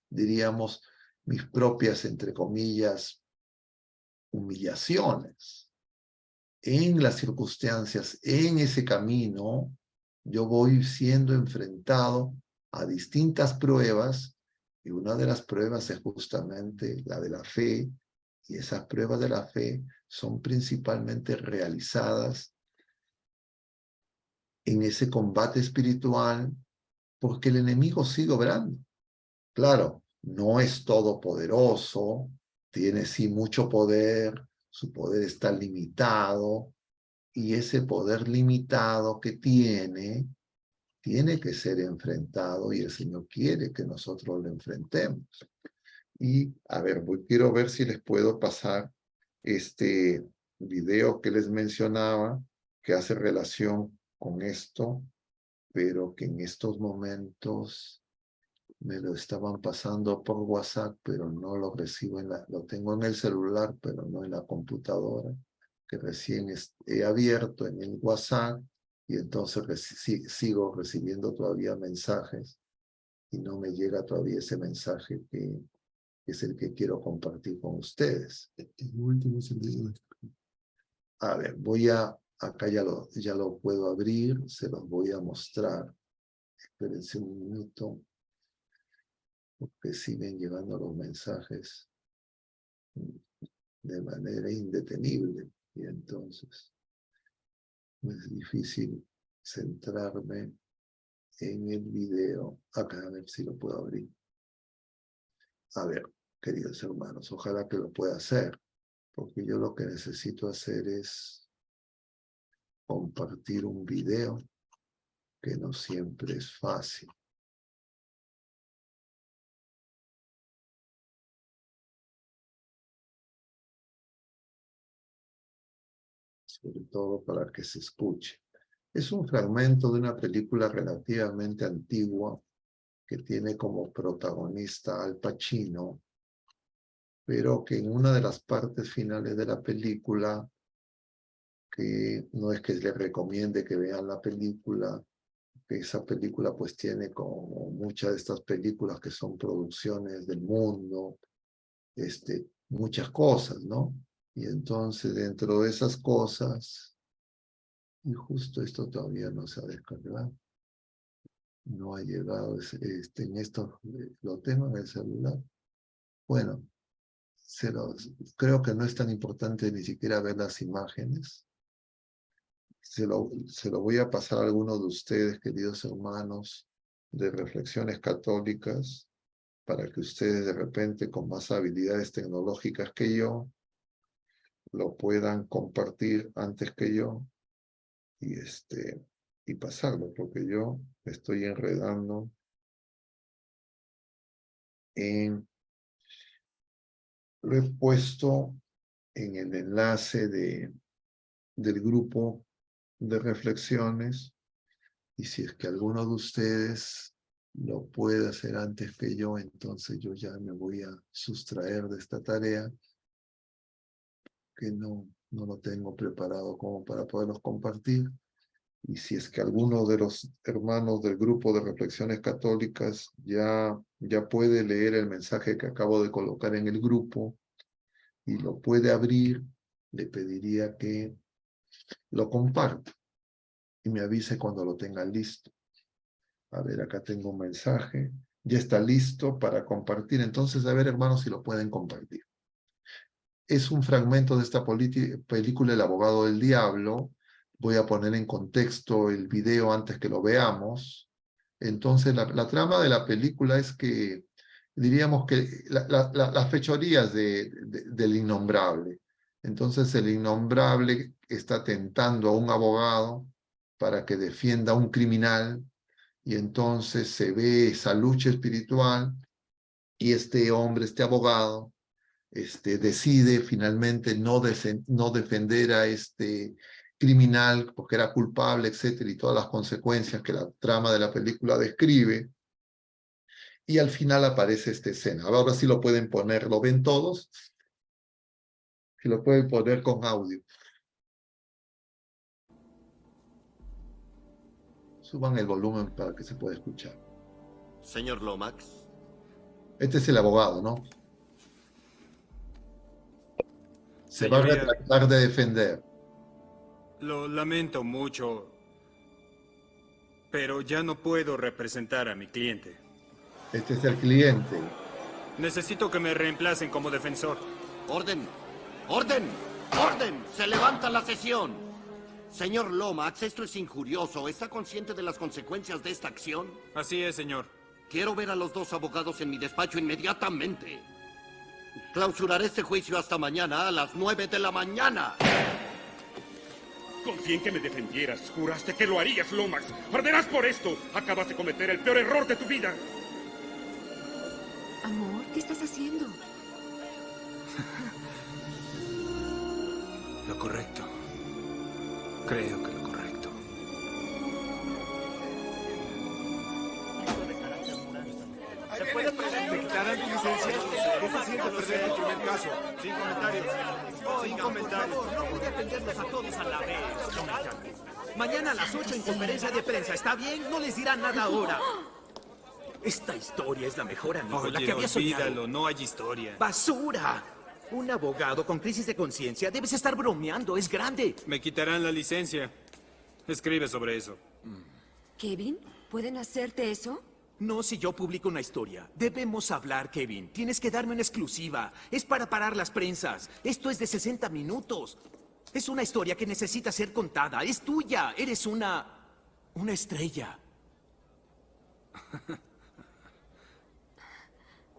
diríamos, mis propias, entre comillas, humillaciones. En las circunstancias, en ese camino, yo voy siendo enfrentado a distintas pruebas, y una de las pruebas es justamente la de la fe, y esas pruebas de la fe son principalmente realizadas en ese combate espiritual, porque el enemigo sigue obrando. Claro, no es todopoderoso, tiene sí mucho poder, su poder está limitado, y ese poder limitado que tiene que ser enfrentado, y el Señor quiere que nosotros lo enfrentemos. Y, a ver, quiero ver si les puedo pasar este video que les mencionaba, que hace relación con esto, pero que en estos momentos me lo estaban pasando por WhatsApp, pero no lo recibo lo tengo en el celular, pero no en la computadora, que recién he abierto en el WhatsApp, y entonces sigo recibiendo todavía mensajes, y no me llega todavía ese mensaje que es el que quiero compartir con ustedes. El último es el de... A ver, acá ya lo puedo abrir, se los voy a mostrar. Espérense un minuto, porque siguen llegando los mensajes de manera indetenible, y entonces es difícil centrarme en el video. Acá, a ver si lo puedo abrir. A ver, queridos hermanos, ojalá que lo pueda hacer, porque yo lo que necesito hacer es compartir un video, que no siempre es fácil. Sobre todo para que se escuche. Es un fragmento de una película relativamente antigua, que tiene como protagonista Al Pacino, pero que en una de las partes finales de la película, que no es que les recomiende que vean la película, que esa película pues tiene como muchas de estas películas que son producciones del mundo, muchas cosas, ¿no? Y entonces dentro de esas cosas, y justo esto todavía no se ha descargado, no ha llegado, en esto lo tengo en el celular. Bueno, creo que no es tan importante ni siquiera ver las imágenes. Se lo voy a pasar a algunos de ustedes, queridos hermanos, de Reflexiones Católicas, para que ustedes de repente, con más habilidades tecnológicas que yo, lo puedan compartir antes que yo, y, y pasarlo, porque yo me estoy enredando lo he puesto en el enlace del grupo de reflexiones, y si es que alguno de ustedes lo puede hacer antes que yo, entonces yo ya me voy a sustraer de esta tarea, que no lo tengo preparado como para poderlos compartir. Y si es que alguno de los hermanos del grupo de reflexiones católicas ya puede leer el mensaje que acabo de colocar en el grupo y lo puede abrir, le pediría que lo comparta y me avise cuando lo tenga listo. A ver, acá tengo un mensaje. Ya está listo para compartir. Entonces, a ver, hermanos, si lo pueden compartir. Es un fragmento de esta película El abogado del diablo. Voy a poner en contexto el video antes que lo veamos. Entonces, la trama de la película es que, diríamos que las fechorías del innombrable. Entonces, el innombrable está tentando a un abogado para que defienda a un criminal, y entonces se ve esa lucha espiritual, y este hombre, este abogado, decide finalmente no defender a este criminal porque era culpable, etcétera, y todas las consecuencias que la trama de la película describe. Y al final aparece esta escena. Ahora sí lo pueden poner, ¿lo ven todos? Si lo pueden poner con audio. Suban el volumen para que se pueda escuchar. Señor Lomax. Este es el abogado, ¿no? Se va a Señoría, retractar de defender. lo lamento mucho, pero ya no puedo representar a mi cliente. Este es el cliente. Necesito que me reemplacen como defensor. Orden. ¡Orden! ¡Orden! ¡Se levanta la sesión! Señor Lomax, esto es injurioso. ¿Está consciente de las consecuencias de esta acción? Así es, señor. Quiero ver a los dos abogados en mi despacho inmediatamente. Clausuraré este juicio hasta mañana a las 9 de la mañana. Confié en que me defendieras. Juraste que lo harías, Lomax. Arderás por esto. Acabas de cometer el peor error de tu vida. Amor, ¿qué estás haciendo? Lo correcto. Creo que lo correcto. ¿Me quitarán tu licencia? ¿Qué se siente perder tu primer caso? Sin comentarios. Sin comentarios. No puede atenderlos a todos a la vez. Mañana a las 8 en conferencia de prensa, ¿está bien? No les dirán nada ahora. Esta historia es la mejor, amigo, la Oye, que había soñado. olvídalo, no hay historia. ¡Basura! Un abogado con crisis de conciencia. Debes estar bromeando, es grande. Me quitarán la licencia. Escribe sobre eso. ¿Kevin? ¿Pueden hacerte eso? No si yo publico una historia. Debemos hablar, Kevin. Tienes que darme una exclusiva. Es para parar las prensas. Esto es de 60 minutos. Es una historia que necesita ser contada. Es tuya. Eres una estrella.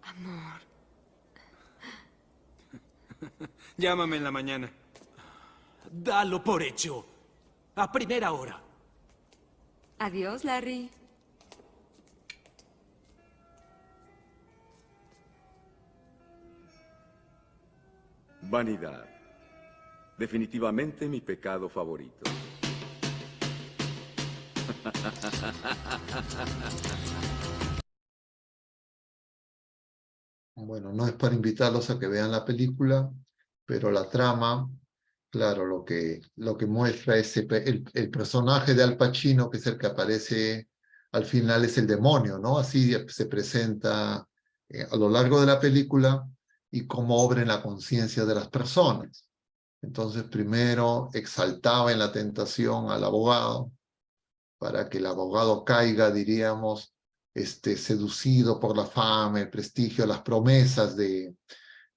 Amor. Llámame en la mañana. Dalo por hecho. A primera hora. Adiós, Larry. Vanidad. Definitivamente mi pecado favorito. Bueno, no es para invitarlos a que vean la película, pero la trama, claro, lo que muestra es el personaje de Al Pacino, que es el que aparece al final, es el demonio, ¿no? Así se presenta a lo largo de la película y cómo obra en la conciencia de las personas. Entonces, primero exaltaba en la tentación al abogado, para que el abogado caiga, diríamos, seducido por la fama, el prestigio, las promesas de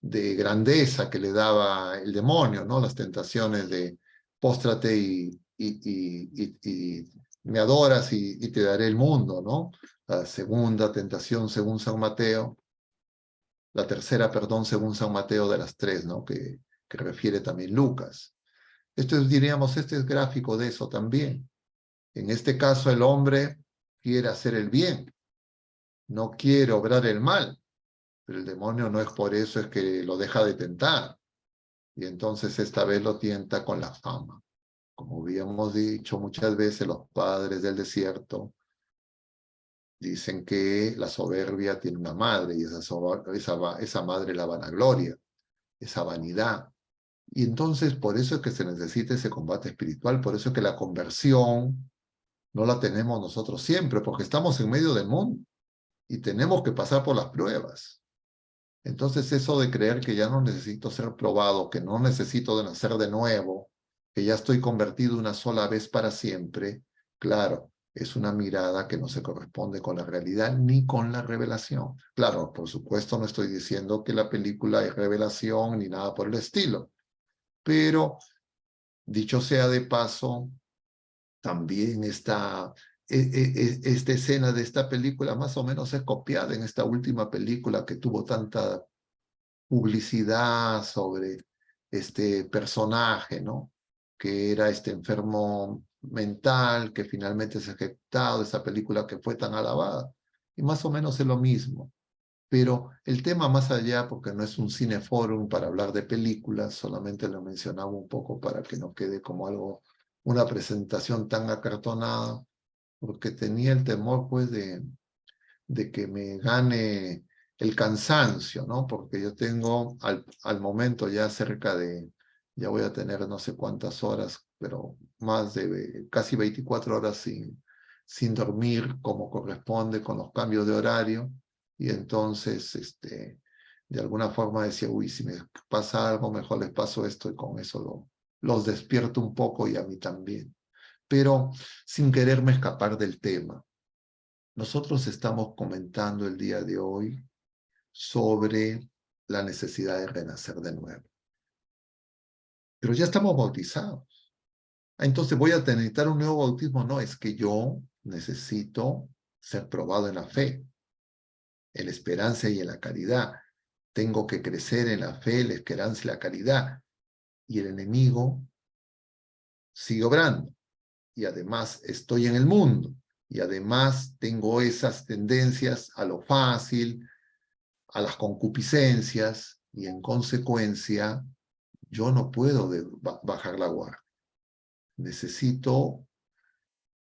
grandeza que le daba el demonio, ¿no? Las tentaciones de póstrate y me adoras y te daré el mundo, ¿no? La segunda tentación según San Mateo, la tercera, perdón, según San Mateo de las tres, ¿no? Que refiere también Lucas. Esto es, diríamos, este es gráfico de eso también. En este caso el hombre quiere hacer el bien, no quiere obrar el mal, pero el demonio no es por eso, es que lo deja de tentar. Y entonces esta vez lo tienta con la fama. Como habíamos dicho muchas veces, los padres del desierto dicen que la soberbia tiene una madre, y esa madre es la vanagloria, esa vanidad. Y entonces por eso es que se necesita ese combate espiritual, por eso es que la conversión no la tenemos nosotros siempre, porque estamos en medio del mundo y tenemos que pasar por las pruebas. Entonces eso de creer que ya no necesito ser probado, que no necesito de nacer de nuevo, que ya estoy convertido una sola vez para siempre, claro, es una mirada que no se corresponde con la realidad ni con la revelación. Claro, por supuesto no estoy diciendo que la película es revelación ni nada por el estilo, pero dicho sea de paso, también esta escena de esta película más o menos es copiada en esta última película que tuvo tanta publicidad sobre este personaje, ¿no? Que era este enfermo mental que finalmente es ejecutado, esa película que fue tan alabada. Y más o menos es lo mismo. Pero el tema más allá, porque no es un cineforum para hablar de películas, solamente lo mencionaba un poco para que no quede como algo, una presentación tan acartonada, porque tenía el temor pues de que me gane el cansancio, ¿no? Porque yo tengo al momento ya cerca de, ya voy a tener no sé cuántas horas, pero más de casi 24 horas sin dormir como corresponde con los cambios de horario. Y entonces, de alguna forma decía, uy, si me pasa algo, mejor les paso esto y con eso los despierto un poco y a mí también. Pero sin quererme escapar del tema. Nosotros estamos comentando el día de hoy sobre la necesidad de renacer de nuevo. Pero ya estamos bautizados. Entonces voy a necesitar un nuevo bautismo. No, es que yo necesito ser probado en la fe, en la esperanza y en la caridad. Tengo que crecer en la fe, la esperanza y la caridad. Y el enemigo sigue obrando. Y además estoy en el mundo. Y además tengo esas tendencias a lo fácil, a las concupiscencias, y en consecuencia yo no puedo bajar la guardia. Necesito,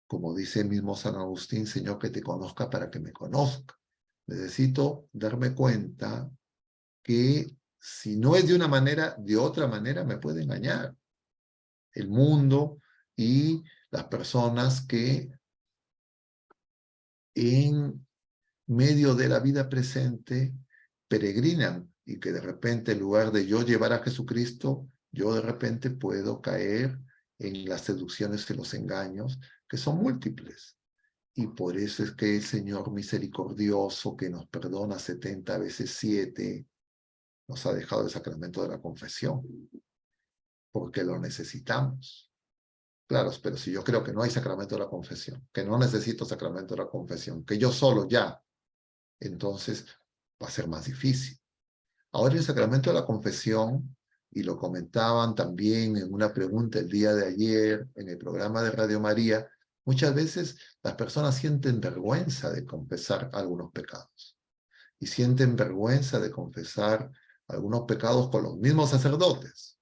como dice el mismo San Agustín, Señor, que te conozca para que me conozca. Necesito darme cuenta que si no es de una manera, de otra manera me puede engañar el mundo y las personas que en medio de la vida presente peregrinan y que de repente en lugar de yo llevar a Jesucristo, yo de repente puedo caer en las seducciones y los engaños que son múltiples. Y por eso es que el Señor misericordioso, que nos perdona 70 veces 7, nos ha dejado el sacramento de la confesión, porque lo necesitamos. Claro, pero si yo creo que no hay sacramento de la confesión, que no necesito sacramento de la confesión, que yo solo ya, entonces va a ser más difícil. Ahora el sacramento de la confesión, y lo comentaban también en una pregunta el día de ayer en el programa de Radio María, muchas veces las personas sienten vergüenza de confesar algunos pecados. Y sienten vergüenza de confesar algunos pecados con los mismos sacerdotes.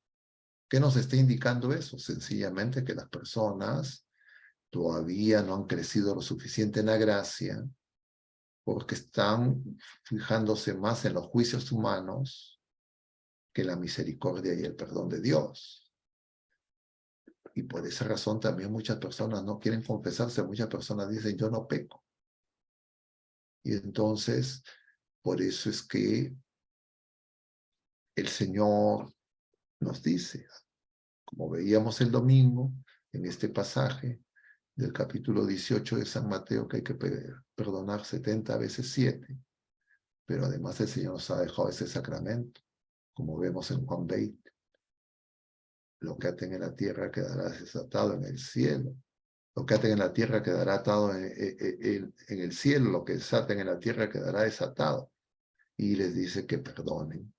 ¿Qué nos está indicando eso? Sencillamente que las personas todavía no han crecido lo suficiente en la gracia, porque están fijándose más en los juicios humanos que la misericordia y el perdón de Dios. Y por esa razón también muchas personas no quieren confesarse, muchas personas dicen yo no peco. Y entonces, por eso es que el Señor nos dice, como veíamos el domingo, en este pasaje del capítulo 18 de San Mateo, que hay que perdonar 70 veces 7, pero además el Señor nos ha dejado ese sacramento, como vemos en Juan 20. Lo que aten en la tierra quedará desatado en el cielo. Lo que aten en la tierra quedará atado en el cielo. Lo que desaten en la tierra quedará desatado. Y les dice que perdonen.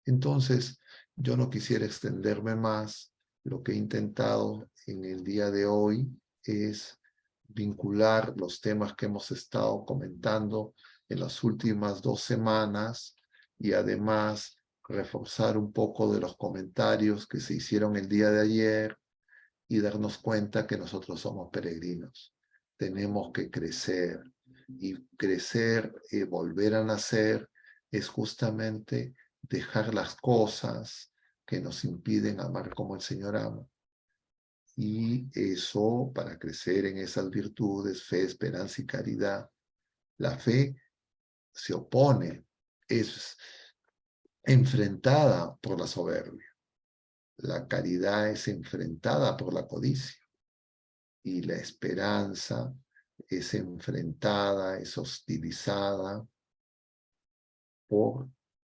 Entonces, yo no quisiera extenderme más. Lo que he intentado en el día de hoy es vincular los temas que hemos estado comentando en las últimas 2 semanas y además reforzar un poco de los comentarios que se hicieron el día de ayer y darnos cuenta que nosotros somos peregrinos. Tenemos que crecer y crecer y volver a nacer es justamente dejar las cosas que nos impiden amar como el Señor ama. Y eso, para crecer en esas virtudes, fe, esperanza y caridad, la fe se opone, es enfrentada por la soberbia. La caridad es enfrentada por la codicia. Y la esperanza es enfrentada, es hostilizada por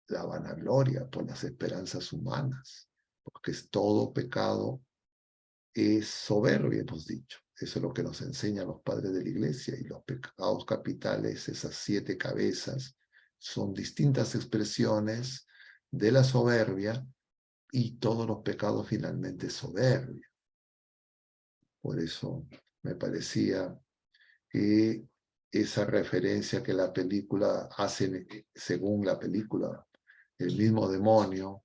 la vanagloria, por las esperanzas humanas, porque todo pecado es soberbia, hemos dicho. Eso es lo que nos enseñan los padres de la Iglesia, y los pecados capitales, esas 7 cabezas, son distintas expresiones de la soberbia, y todos los pecados finalmente soberbia. Por eso me parecía que esa referencia que la película hace, según la película, el mismo demonio,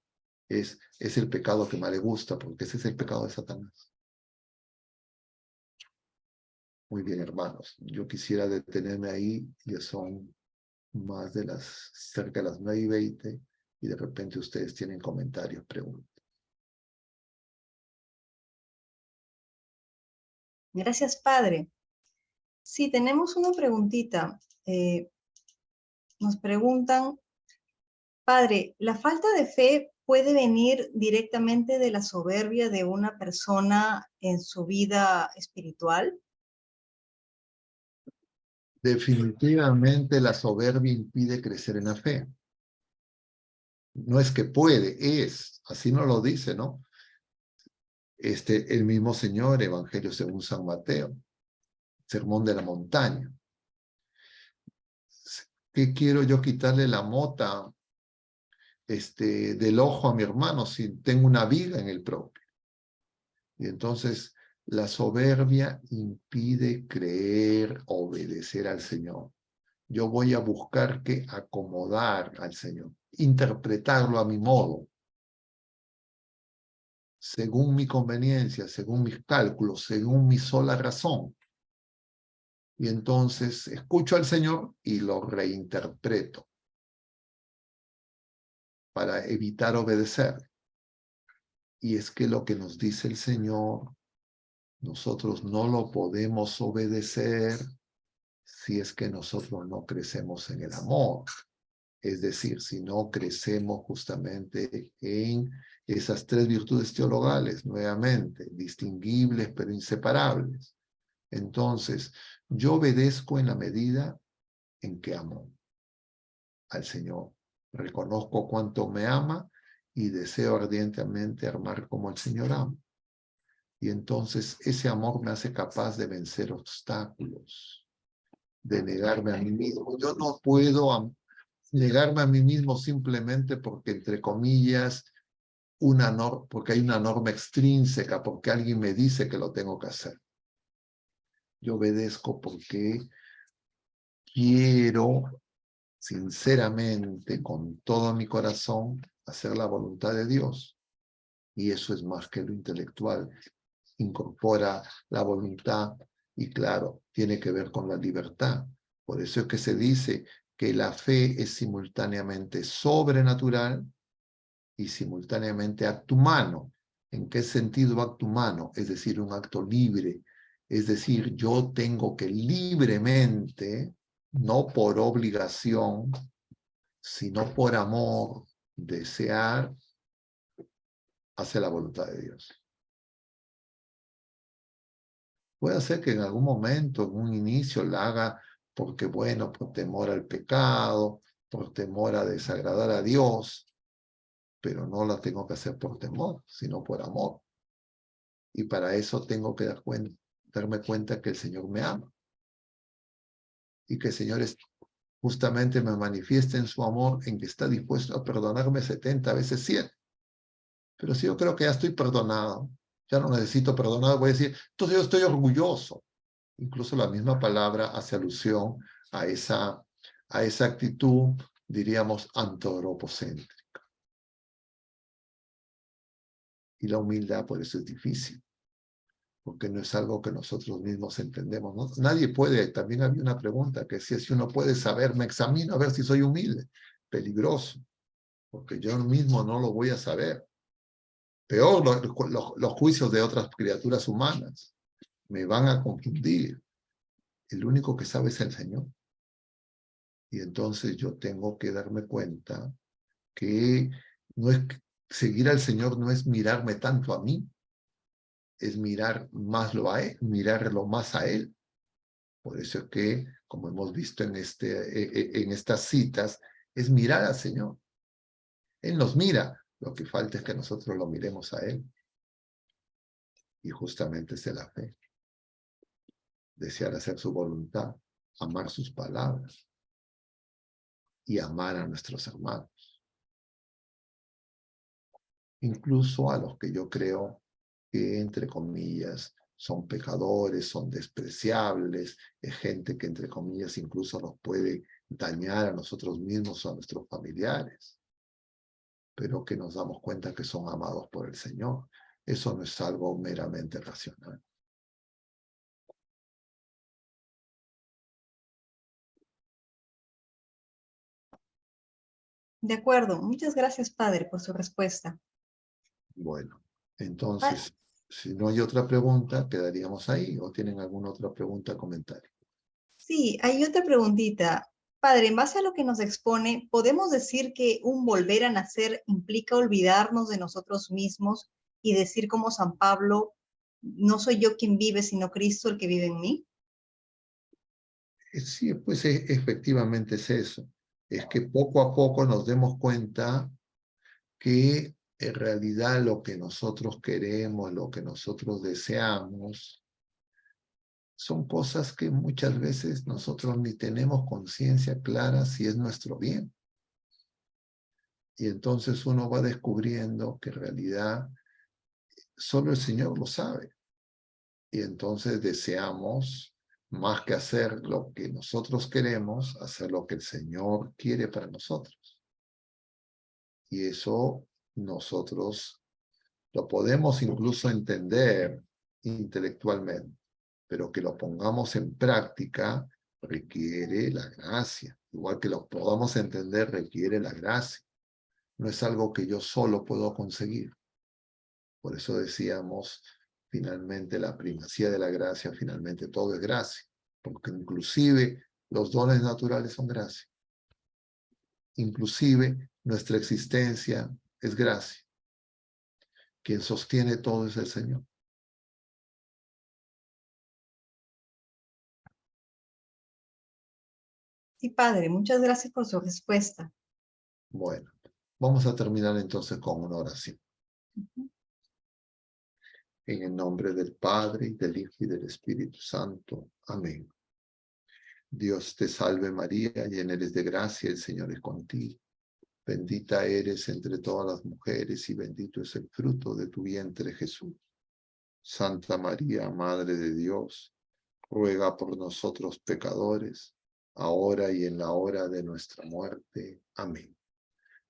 es el pecado que más le gusta, porque ese es el pecado de Satanás. Muy bien, hermanos. Yo quisiera detenerme ahí, ya son más de cerca de las 9:20, y de repente ustedes tienen comentarios, preguntas. Gracias, Padre. Sí, tenemos una preguntita. Nos preguntan, Padre, ¿la falta de fe puede venir directamente de la soberbia de una persona en su vida espiritual? Definitivamente la soberbia impide crecer en la fe. No es que puede, es. Así nos lo dice, ¿no? El mismo Señor, Evangelio según San Mateo, Sermón de la Montaña. ¿Qué quiero yo quitarle la mota del ojo a mi hermano si tengo una viga en el propio? Y entonces la soberbia impide creer, obedecer al Señor. Yo voy a buscar que acomodar al Señor, interpretarlo a mi modo, según mi conveniencia, según mis cálculos, según mi sola razón. Y entonces escucho al Señor y lo reinterpreto para evitar obedecer. Y es que lo que nos dice el Señor, nosotros no lo podemos obedecer si es que nosotros no crecemos en el amor. Es decir, si no crecemos justamente en esas tres virtudes teologales, nuevamente, distinguibles pero inseparables. Entonces, yo obedezco en la medida en que amo al Señor. Reconozco cuánto me ama y deseo ardientemente amar como el Señor ama. Y entonces ese amor me hace capaz de vencer obstáculos, de negarme a mí mismo. Yo no puedo negarme a mí mismo simplemente porque, entre comillas, porque hay una norma extrínseca, porque alguien me dice que lo tengo que hacer. Yo obedezco porque quiero, sinceramente, con todo mi corazón, hacer la voluntad de Dios. Y eso es más que lo intelectual. Incorpora la voluntad y, claro, tiene que ver con la libertad. Por eso es que se dice que la fe es simultáneamente sobrenatural y simultáneamente acto humano. ¿En qué sentido acto humano? Es decir, un acto libre. Es decir, yo tengo que libremente, no por obligación, sino por amor, desear hacer la voluntad de Dios. Puede ser que en algún momento, en un inicio, la haga porque, bueno, por temor al pecado, por temor a desagradar a Dios, pero no la tengo que hacer por temor, sino por amor. Y para eso tengo que darme cuenta que el Señor me ama. Y que el Señor justamente me manifiesta en su amor, en que está dispuesto a perdonarme 70 veces 100. Pero si yo creo que ya estoy perdonado, ya no necesito perdonar, voy a decir, entonces yo estoy orgulloso. Incluso la misma palabra hace alusión a esa actitud, diríamos, antropocéntrica. Y la humildad por eso es difícil, porque no es algo que nosotros mismos entendemos, ¿no? Nadie puede, también había una pregunta que decía, si uno puede saber, me examino a ver si soy humilde. Peligroso, porque yo mismo no lo voy a saber. Peor, los juicios de otras criaturas humanas me van a confundir. El único que sabe es el Señor. Y entonces yo tengo que darme cuenta que no es seguir al Señor, no es mirarme tanto a mí, es mirarlo más a Él. Por eso es que, como hemos visto en estas citas, es mirar al Señor. Él nos mira, lo que falta es que nosotros lo miremos a Él. Y justamente es de la fe. Desear hacer su voluntad, amar sus palabras y amar a nuestros hermanos. Incluso a los que yo creo que, entre comillas, son pecadores, son despreciables, es gente que entre comillas incluso nos puede dañar a nosotros mismos o a nuestros familiares, pero que nos damos cuenta que son amados por el Señor. Eso no es algo meramente racional. De acuerdo. Muchas gracias, padre, por su respuesta. Bueno, entonces, si no hay otra pregunta, quedaríamos ahí. ¿O tienen alguna otra pregunta o comentario? Sí, hay otra preguntita. Padre, en base a lo que nos expone, ¿podemos decir que un volver a nacer implica olvidarnos de nosotros mismos y decir como San Pablo, no soy yo quien vive, sino Cristo el que vive en mí? Sí, pues efectivamente es eso. Es que poco a poco nos demos cuenta que en realidad lo que nosotros queremos, lo que nosotros deseamos, son cosas que muchas veces nosotros ni tenemos conciencia clara si es nuestro bien. Y entonces uno va descubriendo que en realidad solo el Señor lo sabe. Y entonces deseamos, más que hacer lo que nosotros queremos, hacer lo que el Señor quiere para nosotros. Y eso nosotros lo podemos incluso entender intelectualmente, pero que lo pongamos en práctica requiere la gracia. Igual que lo podamos entender requiere la gracia. No es algo que yo solo puedo conseguir. Por eso decíamos, finalmente, la primacía de la gracia, finalmente todo es gracia, porque inclusive los dones naturales son gracia. Inclusive nuestra existencia es gracia. Quien sostiene todo es el Señor. Sí, padre, muchas gracias por su respuesta. Bueno, vamos a terminar entonces con una oración. En el nombre del Padre, y del Hijo, y del Espíritu Santo. Amén. Dios te salve María, llena eres de gracia, el Señor es contigo. Bendita eres entre todas las mujeres, y bendito es el fruto de tu vientre, Jesús. Santa María, Madre de Dios, ruega por nosotros pecadores, ahora y en la hora de nuestra muerte. Amén.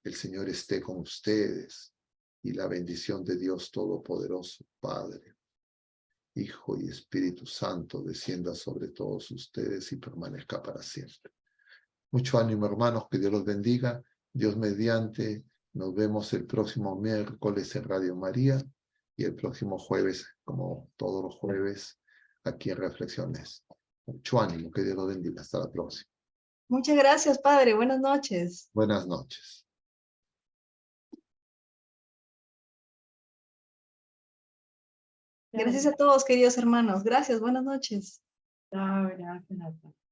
El Señor esté con ustedes, y la bendición de Dios Todopoderoso, Padre, Hijo y Espíritu Santo, descienda sobre todos ustedes y permanezca para siempre. Mucho ánimo, hermanos, que Dios los bendiga. Dios mediante, nos vemos el próximo miércoles en Radio María y el próximo jueves, como todos los jueves, aquí en Reflexiones. Mucho ánimo, que Dios los bendiga. Hasta la próxima. Muchas gracias, padre. Buenas noches. Buenas noches. Gracias a todos, queridos hermanos. Gracias, buenas noches. Chao, gracias.